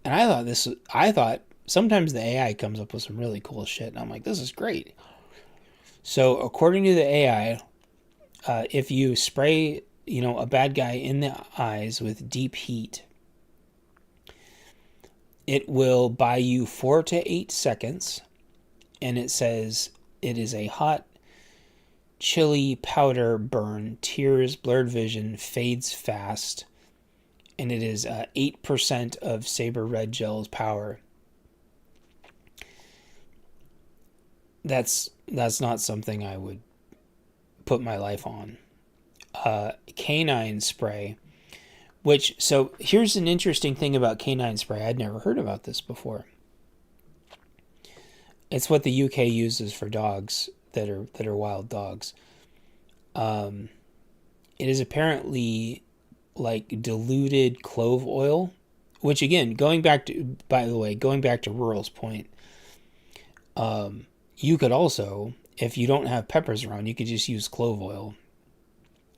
And I thought sometimes the AI comes up with some really cool shit, and I'm like, this is great. So according to the AI, if you spray, a bad guy in the eyes with deep heat, it will buy you 4 to 8 seconds, and it says it is a hot, chilly powder burn, tears, blurred vision, fades fast, and it is 8% of Saber Red Gel's power. That's not something I would put my life on. Canine spray, so here's an interesting thing about canine spray. I'd never heard about this before. It's what the UK uses for dogs that are wild dogs. It is apparently like diluted clove oil, which again, going back to Rural's point, you could also, if you don't have peppers around, you could just use clove oil.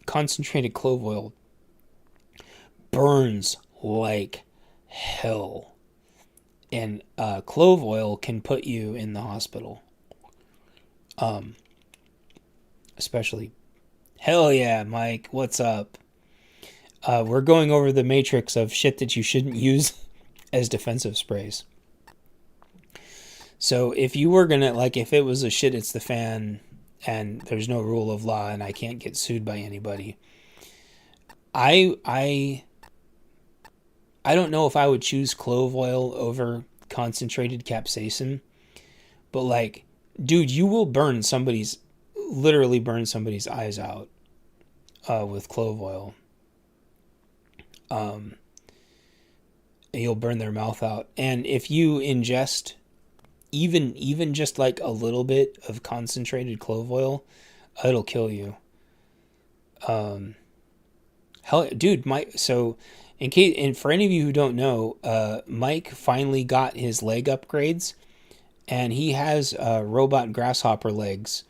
Concentrated clove oil burns like hell, and clove oil can put you in the hospital. Especially, hell yeah, Mike, what's up? We're going over the matrix of shit that you shouldn't use as defensive sprays. So if you were gonna, if it was a shit it's the fan and there's no rule of law and I can't get sued by anybody, I don't know if I would choose clove oil over concentrated capsaicin, but dude, you will literally burn somebody's eyes out with clove oil. You'll burn their mouth out. And if you ingest even just a little bit of concentrated clove oil, it'll kill you. Hell, dude, and for any of you who don't know, Mike finally got his leg upgrades, and he has robot grasshopper legs,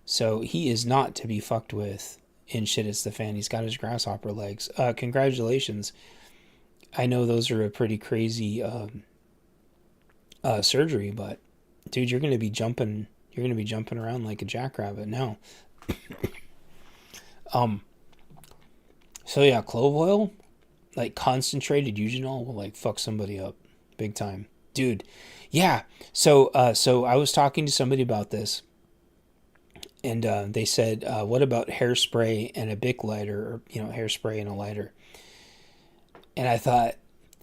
so he is not to be fucked with in Shit It's the Fan. He's got his grasshopper legs. Congratulations. I know those are a pretty crazy surgery, but dude, you're gonna be jumping around like a jackrabbit now. So yeah, clove oil, concentrated eugenol will fuck somebody up big time, dude. Yeah. So I was talking to somebody about this, and they said, what about hairspray and a Bic lighter, or hairspray and a lighter? And I thought,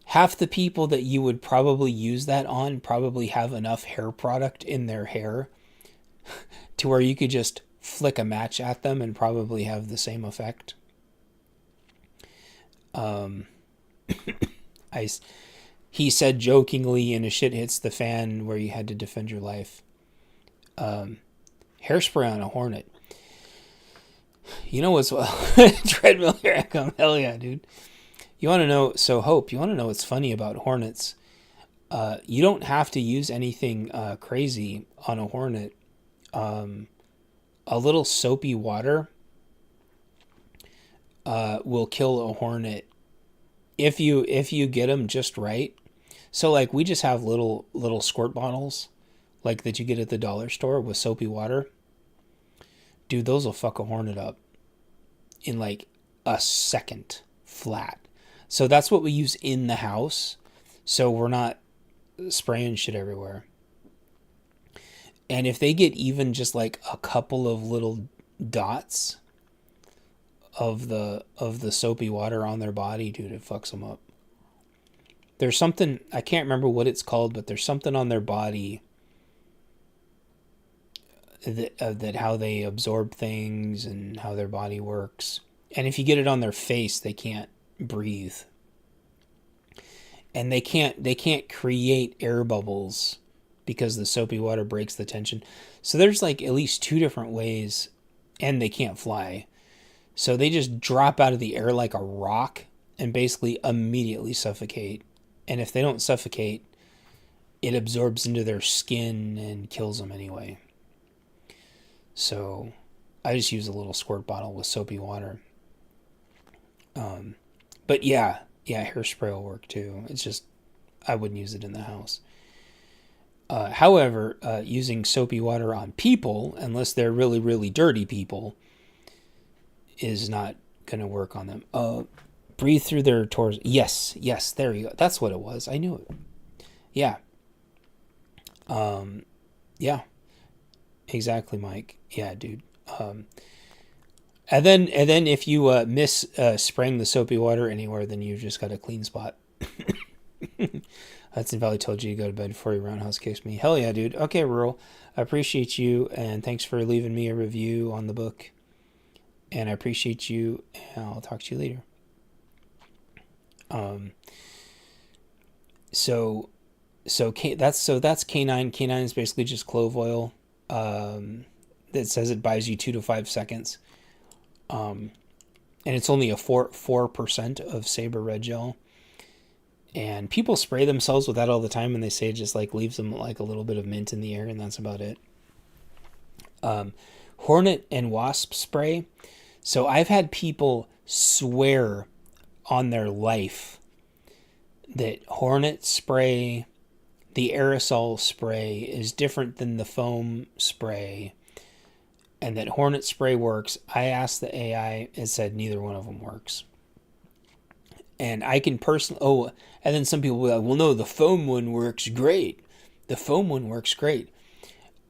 half the people that you would probably use that on probably have enough hair product in their hair to where you could just flick a match at them and probably have the same effect. He said jokingly in a Shit Hits the Fan where you had to defend your life, hairspray on a hornet. You know what's treadmill here I come. Hell yeah, dude. You want to know, Hope, you want to know what's funny about hornets? You don't have to use anything crazy on a hornet. a little soapy water will kill a hornet if you get them just right. So like we just have little squirt bottles like that you get at the dollar store with soapy water. Dude, those will fuck a hornet up in like a second flat. So that's what we use in the house. So we're not spraying shit everywhere. And if they get even just like a couple of little dots of the soapy water on their body, dude, it fucks them up. There's something, I can't remember what it's called, but there's something on their body that how they absorb things and how their body works. And if you get it on their face, they can't breathe. And they can't create air bubbles because the soapy water breaks the tension. So there's like at least 2 different ways, and they can't fly. So they just drop out of the air like a rock and basically immediately suffocate. And if they don't suffocate, it absorbs into their skin and kills them anyway. So I just use a little squirt bottle with soapy water. But yeah, hairspray will work too. It's just, I wouldn't use it in the house. However, using soapy water on people, unless they're really, really dirty people, is not going to work on them. Breathe through their torso. Yes, there you go. That's what it was. I knew it. Yeah. Yeah. Exactly, Mike. Yeah, dude. And then if you miss spraying the soapy water anywhere, then you've just got a clean spot. Hudson Valley told you to go to bed before your roundhouse kicks me. Hell yeah, dude. Okay, Rural. I appreciate you, and thanks for leaving me a review on the book. And I appreciate you, and I'll talk to you later. So that's canine. Canine is basically just clove oil. That says it buys you 2 to 5 seconds. And it's only a 4% of Saber Red Gel. And people spray themselves with that all the time, and they say it just like leaves them like a little bit of mint in the air, and that's about it. Hornet and wasp spray. So I've had people swear on their life that hornet spray, the aerosol spray, is different than the foam spray, and that hornet spray works. I asked the AI, it said neither one of them works. And I can personally, and then some people will be like, well, no, the foam one works great. The foam one works great.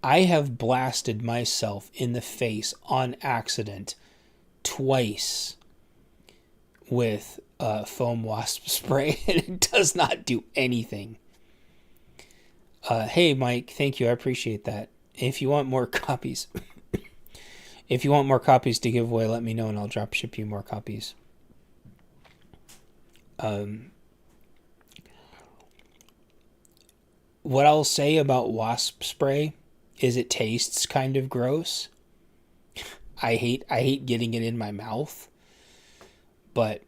I have blasted myself in the face on accident twice with foam wasp spray, and it does not do anything. Hey, Mike, thank you. I appreciate that. If you want more copies, to give away, let me know, and I'll drop ship you more copies. What I'll say about wasp spray is it tastes kind of gross. I hate getting it in my mouth, but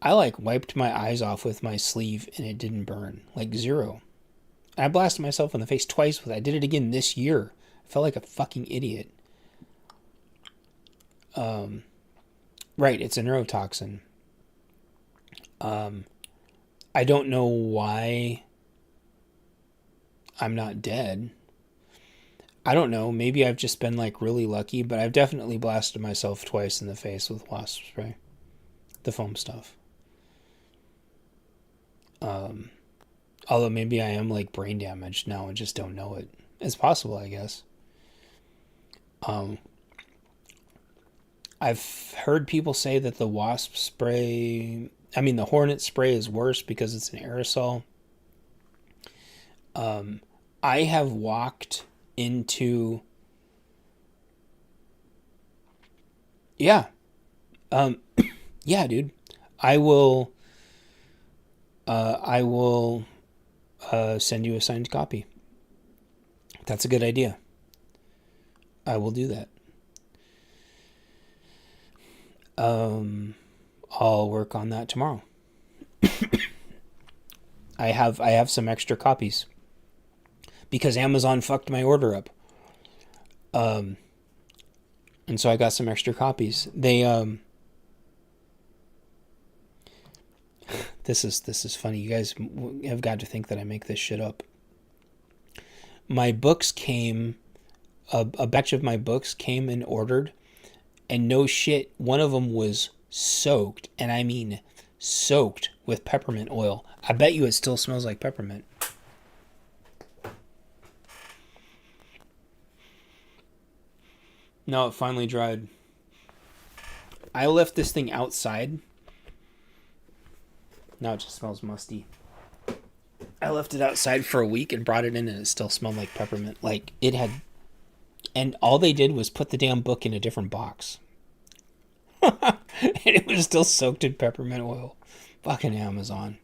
I like wiped my eyes off with my sleeve and it didn't burn, like zero. I blasted myself in the face twice with it. I did it again this year. I felt like a fucking idiot. Right, it's a neurotoxin. I don't know why I'm not dead. I don't know. Maybe I've just been like really lucky, but I've definitely blasted myself twice in the face with wasp spray. The foam stuff. Although maybe I am like brain damaged now and just don't know it. It's possible, I guess. I've heard people say that the wasp spray, the hornet spray is worse because it's an aerosol. I have walked into, yeah, dude, I will send you a signed copy. That's a good idea. I will do that. I'll work on that tomorrow. I have some extra copies because Amazon fucked my order up. And so I got some extra copies. They this is funny. You guys have got to think that I make this shit up. My books came, a batch of my books came and ordered, and no shit, one of them was soaked, and I mean soaked with peppermint oil. I bet you it still smells like peppermint. No, it finally dried. I left this thing outside. Now it just smells musty. I left it outside for a week and brought it in, and it still smelled like peppermint. Like it had, and all they did was put the damn book in a different box. And it was still soaked in peppermint oil. Fucking Amazon.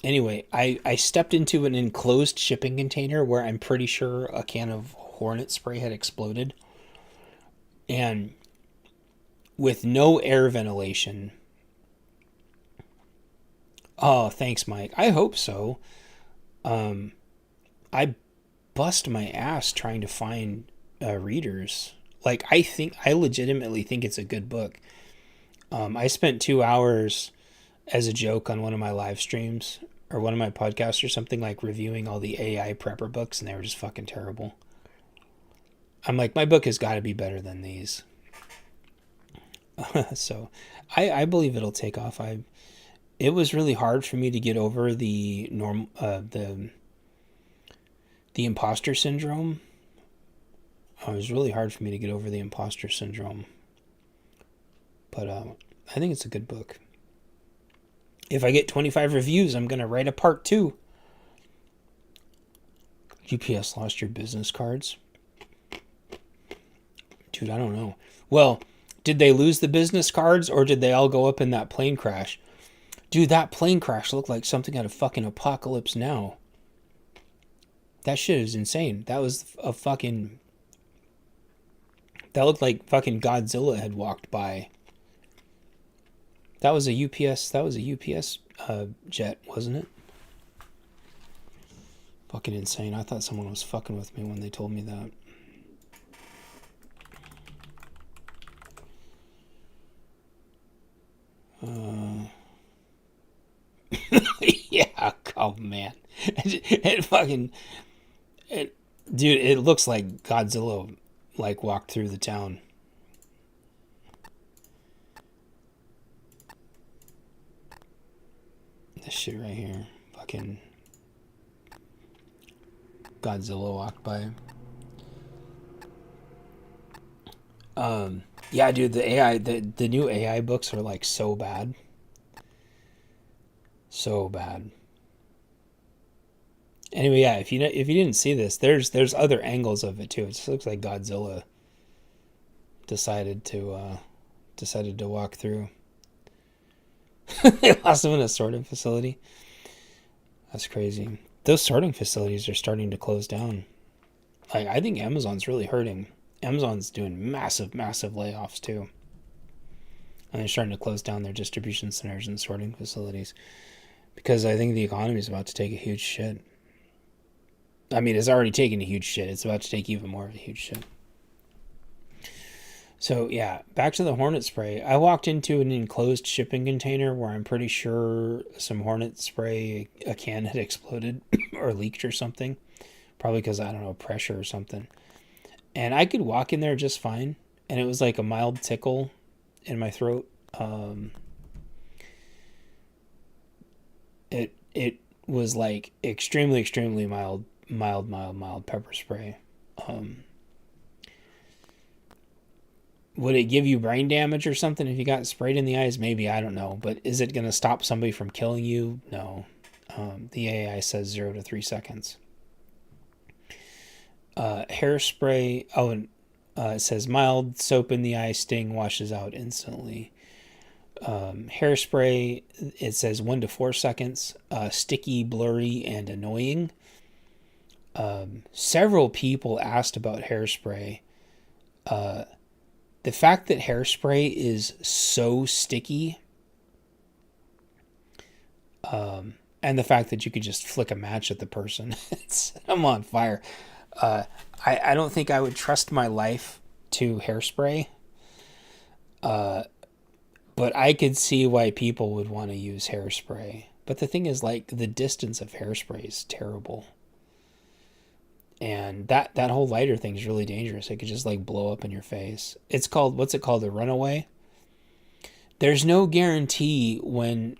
Anyway, I stepped into an enclosed shipping container where I'm pretty sure a can of Hornet spray had exploded. And with no air ventilation. Oh, thanks, Mike. I hope so. I bust my ass trying to find readers. Like, I legitimately think it's a good book. I spent 2 hours as a joke on one of my live streams or one of my podcasts or something, like reviewing all the AI prepper books, and they were just fucking terrible. I'm like, my book has got to be better than these. So I believe it'll take off. It was really hard for me to get over the imposter syndrome. It was really hard for me to get over the imposter syndrome. But I think it's a good book. If I get 25 reviews, I'm going to write a part 2. UPS lost your business cards? Dude, I don't know. Well, did they lose the business cards, or did they all go up in that plane crash? Dude, that plane crash looked like something out of fucking Apocalypse Now. That shit is insane. That was a fucking... That looked like fucking Godzilla had walked by. That was a UPS jet, wasn't it? Fucking insane. I thought someone was fucking with me when they told me that. Yeah, oh man. Dude, it looks like Godzilla like walked through the town. This shit right here. Fucking Godzilla walked by. Yeah, dude, the new AI books are like so bad. So bad. Anyway, yeah, if you didn't see this, there's other angles of it too. It just looks like Godzilla decided to walk through. They lost him in a sorting facility. That's crazy. Those sorting facilities are starting to close down. Like, I think Amazon's really hurting. Amazon's doing massive layoffs too. And they're starting to close down their distribution centers and sorting facilities. Because I think the economy is about to take a huge shit. I mean, it's already taken a huge shit. It's about to take even more of a huge shit. So, yeah, back to the Hornet spray. I walked into an enclosed shipping container where I'm pretty sure some Hornet spray, a can had exploded or leaked or something. Probably because, I don't know, pressure or something. And I could walk in there just fine. And it was like a mild tickle in my throat. It was like extremely mild pepper spray. Would it give you brain damage or something if you got sprayed in the eyes? Maybe, I don't know. But is it going to stop somebody from killing you? No. The AI says 0 to 3 seconds. Hairspray. It says mild soap in the eye sting washes out instantly. Hairspray, it says 1 to 4 seconds. Sticky, blurry, and annoying. Several people asked about hairspray. The fact that hairspray is so sticky And the fact that you could just flick a match at the person, set them on fire. I don't think I would trust my life to hairspray. But I could see why people would want to use hairspray. But the thing is, like, the distance of hairspray is terrible. And that whole lighter thing is really dangerous. It could just, like, blow up in your face. It's called, what's it called? A runaway? There's no guarantee when,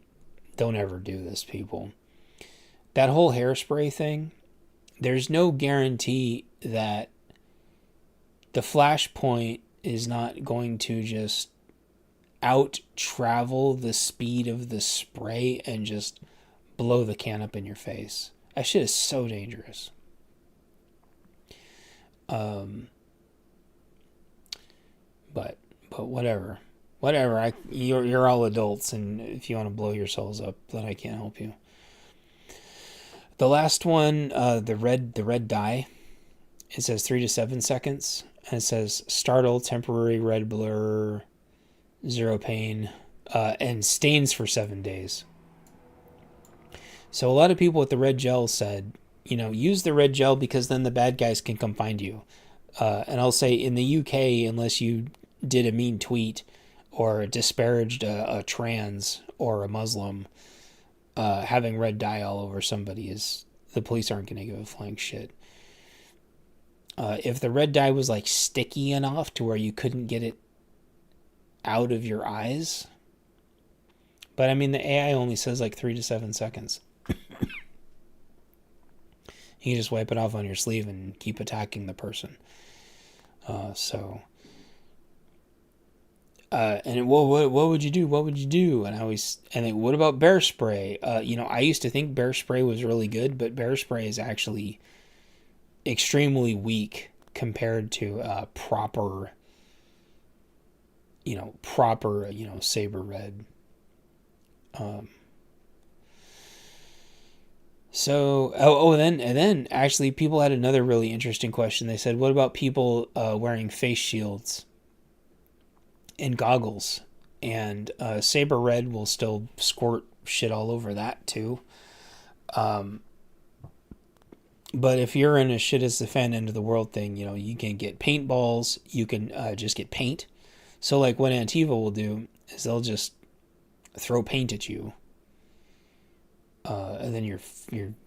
don't ever do this, people. That whole hairspray thing, there's no guarantee that the flash point is not going to just out travel the speed of the spray and just blow the can up in your face. That shit is so dangerous. But whatever. You're all adults, and if you want to blow yourselves up, then I can't help you. The last one, the red dye. It says 3 to 7 seconds, and it says startle, temporary red blur, 0 pain, and stains for 7 days. So a lot of people with the red gel said, use the red gel because then the bad guys can come find you. And I'll say in the UK, unless you did a mean tweet or disparaged a trans or a Muslim, having red dye all over somebody the police aren't going to give a flying shit. If the red dye was like sticky enough to where you couldn't get it out of your eyes, but I mean the AI only says like 3 to 7 seconds. You can just wipe it off on your sleeve and keep attacking the person. And what would you do? What would you do? And what about bear spray? I used to think bear spray was really good, but bear spray is actually extremely weak compared to proper saber red. And then actually people had another really interesting question. They said, what about people wearing face shields and goggles? And saber red will still squirt shit all over that too. But if you're in a shit is the fan end of the world thing, you can get paintballs, you can just get paint. So like what Antifa will do is they'll just throw paint at you. And then you're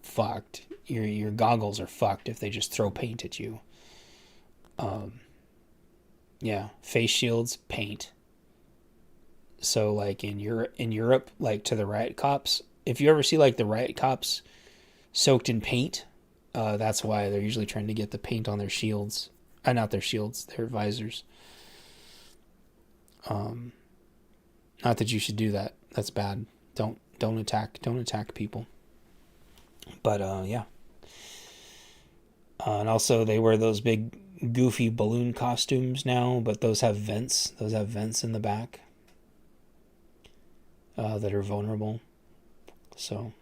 fucked. Your goggles are fucked if they just throw paint at you. Face shields, paint. So like in Europe, like to the riot cops, if you ever see like the riot cops soaked in paint, that's why they're usually trying to get the paint on their shields. Not their shields, their visors. Not that you should do that. That's bad. Don't attack people. But and also they wear those big goofy balloon costumes now, but those have vents. Those have vents in the back that are vulnerable. So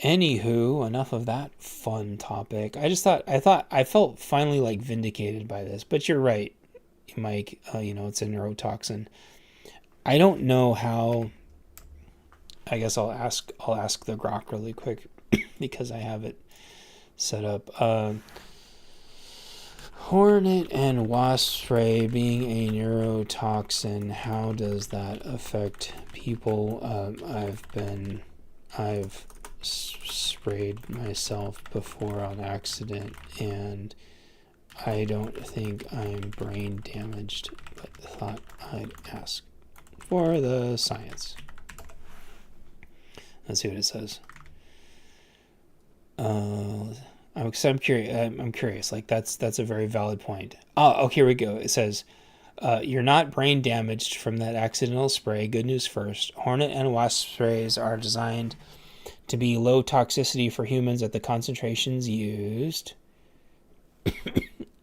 anywho, enough of that fun topic. I felt finally like vindicated by this, but you're right, Mike. It's a neurotoxin. I don't know how. I guess I'll ask the Grok really quick because I have it set up. Hornet and wasp spray being a neurotoxin, how does that affect people? I've sprayed myself before on accident, and I don't think I'm brain damaged, but thought I'd ask for the science. Let's see what it says. I'm curious. Like that's a very valid point. Oh, here we go. It says, you're not brain damaged from that accidental spray. Good news first. Hornet and wasp sprays are designed to be low toxicity for humans at the concentrations used.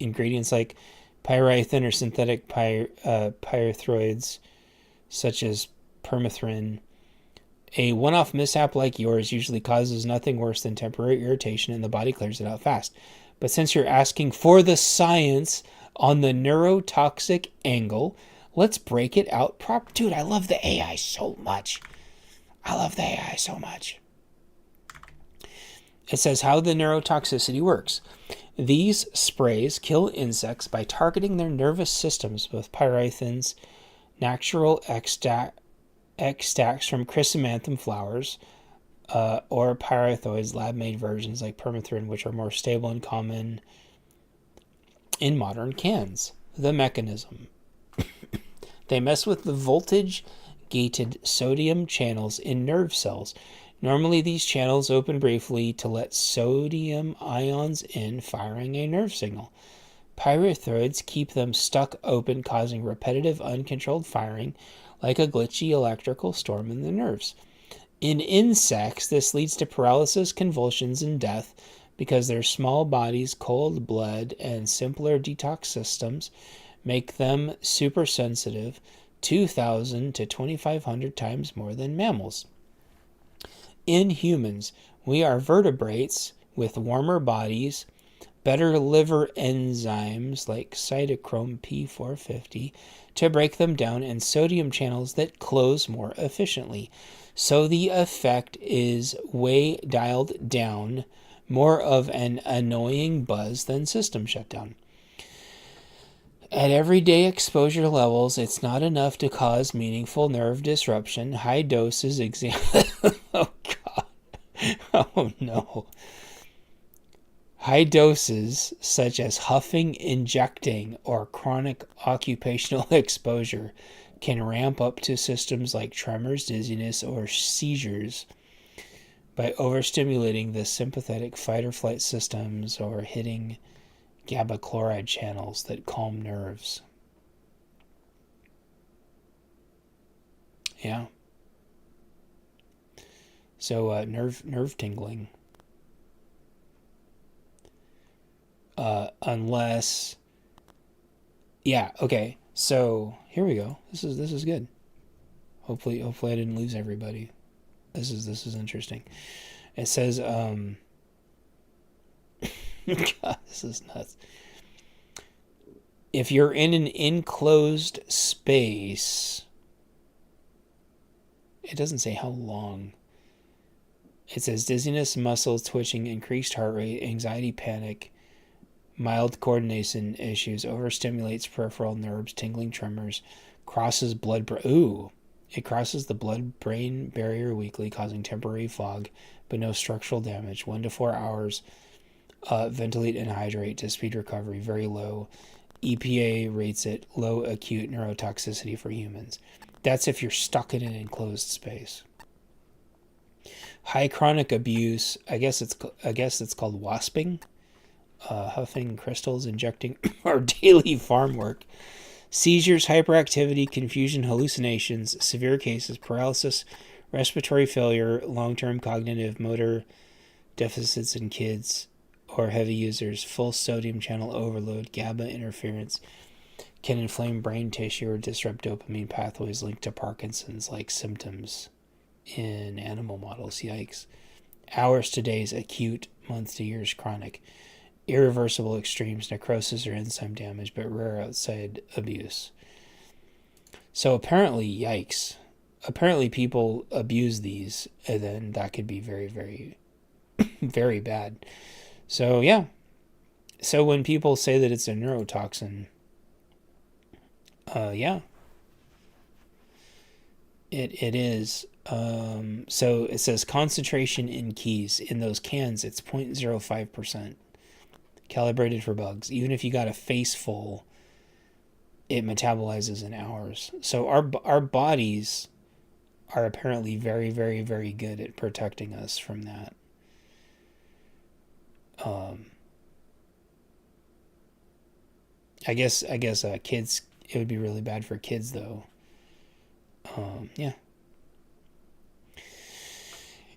Ingredients like pyrethin or synthetic pyrethroids, such as permethrin. A one-off mishap like yours usually causes nothing worse than temporary irritation and the body clears it out fast. But since you're asking for the science on the neurotoxic angle, let's break it out proper. Dude, I love the AI so much. It says how the neurotoxicity works. These sprays kill insects by targeting their nervous systems with pyrethrins, natural extracts from chrysanthemum flowers, or pyrethroids, lab-made versions like permethrin, which are more stable and common in modern cans. The mechanism. They mess with the voltage-gated sodium channels in nerve cells. Normally, these channels open briefly to let sodium ions in, firing a nerve signal. Pyrethroids keep them stuck open, causing repetitive, uncontrolled firing, like a glitchy electrical storm in the nerves. In insects, this leads to paralysis, convulsions, and death because their small bodies, cold blood, and simpler detox systems make them super sensitive, 2,000 to 2,500 times more than mammals. In humans, we are vertebrates with warmer bodies, better liver enzymes like cytochrome P450 to break them down, and sodium channels that close more efficiently. So the effect is way dialed down, more of an annoying buzz than system shutdown. At everyday exposure levels, it's not enough to cause meaningful nerve disruption. High doses oh God. Oh no. High doses, such as huffing, injecting, or chronic occupational exposure, can ramp up to systems like tremors, dizziness, or seizures by overstimulating the sympathetic fight or flight systems or hitting GABA chloride channels that calm nerves. Yeah. So nerve tingling. Unless, yeah, okay. So here we go. This is good. Hopefully I didn't lose everybody. This is interesting. It says God, this is nuts. If you're in an enclosed space, it doesn't say how long. It says dizziness, muscles twitching, increased heart rate, anxiety, panic, mild coordination issues, overstimulates peripheral nerves, tingling, tremors, crosses it crosses the blood-brain barrier weakly, causing temporary fog, but no structural damage. 1 to 4 hours. Ventilate and hydrate to speed recovery, very low. EPA rates it low acute neurotoxicity for humans. That's if you're stuck in an enclosed space. High chronic abuse, I guess it's called wasping. Huffing crystals, injecting, or daily farm work. Seizures, hyperactivity, confusion, hallucinations, severe cases, paralysis, respiratory failure, long-term cognitive motor deficits in kids or heavy users, full sodium channel overload, GABA interference can inflame brain tissue or disrupt dopamine pathways linked to Parkinson's-like symptoms in animal models. Yikes. Hours to days, acute, months to years, chronic. Irreversible extremes, necrosis or enzyme damage, but rare outside abuse. So apparently, yikes. Apparently people abuse these, and then that could be very, very, very bad. So, yeah. So when people say that it's a neurotoxin, yeah. It is. So it says concentration in keys. In those cans, it's 0.05%. Calibrated for bugs. Even if you got a face full, it metabolizes in hours. So our bodies are apparently very, very, very good at protecting us from that. I guess kids, it would be really bad for kids though. Yeah.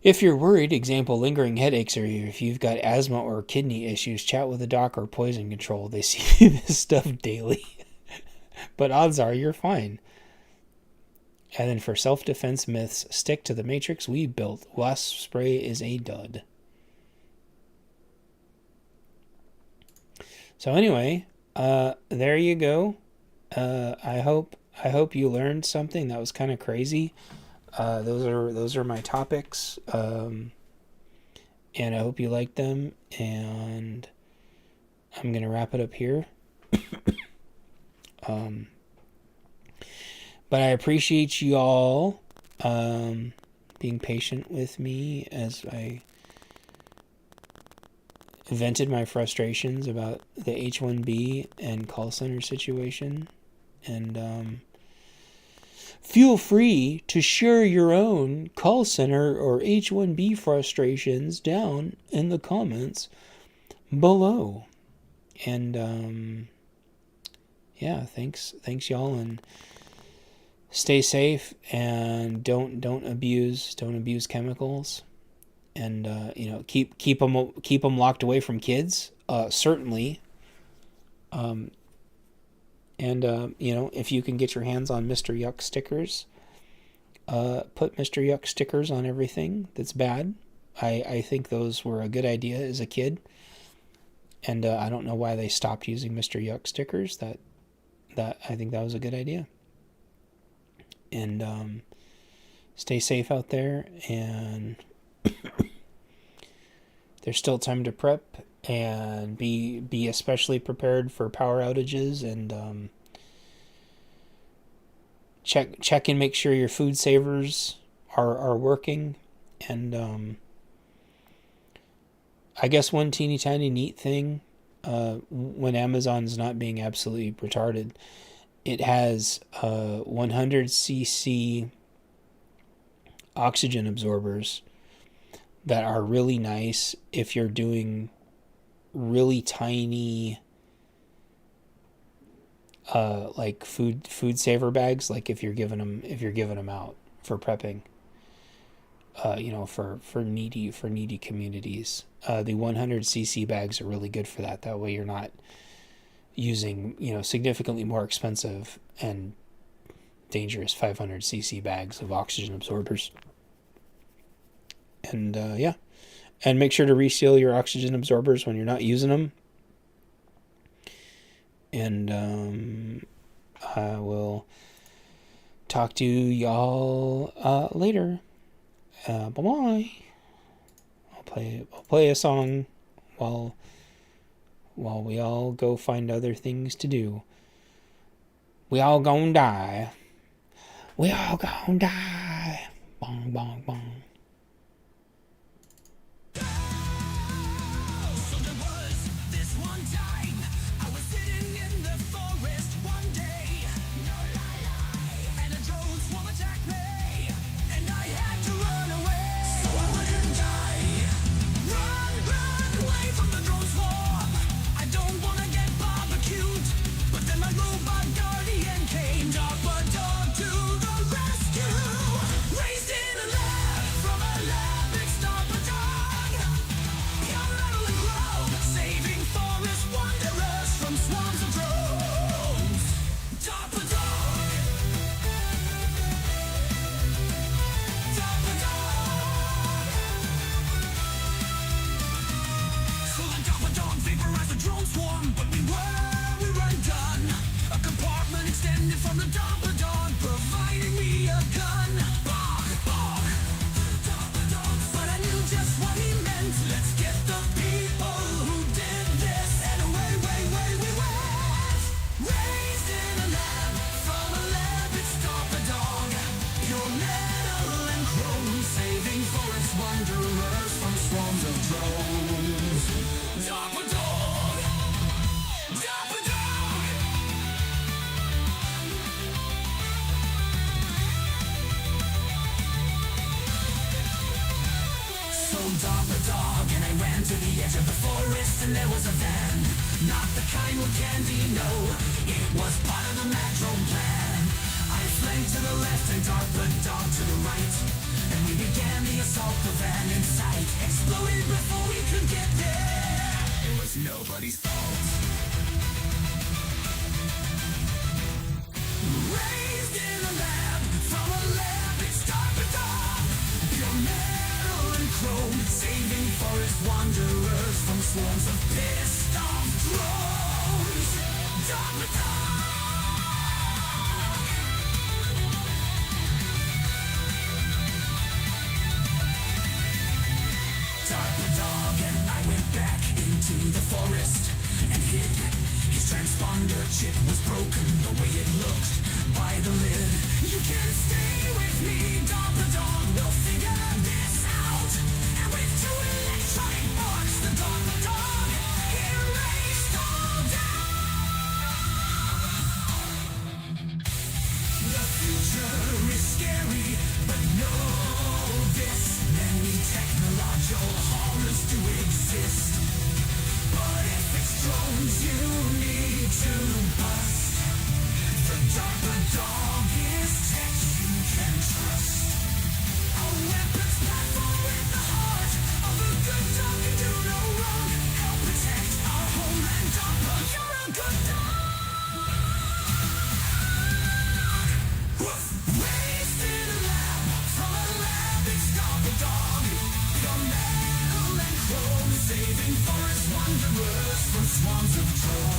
If you're worried, example, lingering headaches, or if you've got asthma or kidney issues, chat with a doc or poison control. They see this stuff daily. But odds are you're fine. And then for self-defense myths, stick to the matrix we built. Wasp spray is a dud. So anyway, there you go. I hope you learned something. That was kind of crazy. Those are my topics. and I hope you like them, and I'm going to wrap it up here. But I appreciate you all being patient with me as I vented my frustrations about the H-1B and call center situation. And feel free to share your own call center or H-1B frustrations down in the comments below. And yeah, thanks y'all, and stay safe, and don't abuse chemicals, and keep them locked away from kids, certainly. And if you can get your hands on Mr. Yuck stickers, put Mr. Yuck stickers on everything that's bad. I think those were a good idea as a kid, and I don't know why they stopped using Mr. Yuck stickers. That I think that was a good idea. And stay safe out there, and there's still time to prep and be especially prepared for power outages, and check and make sure your food savers are working. And I guess one teeny tiny neat thing, when Amazon's not being absolutely retarded, it has 100cc oxygen absorbers that are really nice if you're doing really tiny like food saver bags, like if you're giving them out for prepping, for needy communities. The 100cc bags are really good for that. That way you're not using significantly more expensive and dangerous 500cc bags of oxygen absorbers. And yeah, and make sure to reseal your oxygen absorbers when you're not using them. And I will talk to y'all later. Bye bye. I'll play a song while we all go find other things to do. We all gonna die. We all gonna die. Bong bong bong. So there was this one time I was sitting in the forest one day, and a drone swarm attacked me, and I had to run away so I wouldn't die. Run away from the drone swarm. I don't wanna get barbecued, but then my robot guardian came. Dog but dog to the rescue. Raised in a lab from a lab, it's dog but dog. Pure rattle and grow, saving forest wanderers from swarms of drones. Dog but dog. Dog but dog. So the dog vaporized the drone swarm, but we weren't done. A compartment extended from the dog, providing me a gun. Bog, but I knew just what he meant. Let's get the people who did this, and away we went. Raised in a lab, from a lab, it's dog. Pure metal and chrome, saving forest wanderers from swarms of drones. Dog. So dog, and I ran to the edge of the forest, and there was a van. Not the kind with candy, no. It was part of the Mad Drone plan. I flanked to the left and dog to the right, and we began the assault. The van in sight exploded before we could get there. It was nobody's fault. Raised in a lab, from a lab, it's dog. Pure metal and chrome, saving forest wanderers from swarms of pissed off drones. Dog. Dog. dog, and I went back into the forest and hid. His transponder chip was broken the way it looked by the lid. You can stay with me, dog the dog, we'll figure this out. And with 2 electronic marks, the dog erased all doubt. The future is scary, but know this: many technological horrors do exist. But if it's drones you need to bust, the DARPA dog is tech you can trust. A weapons platform with the heart of a good dog can do no wrong. Help protect our homeland, DARPA, you're a good dog. Raised in a lab, from a lab it's DARPA dog. Your metal and chrome, saving forest wanderers from swarms of drones.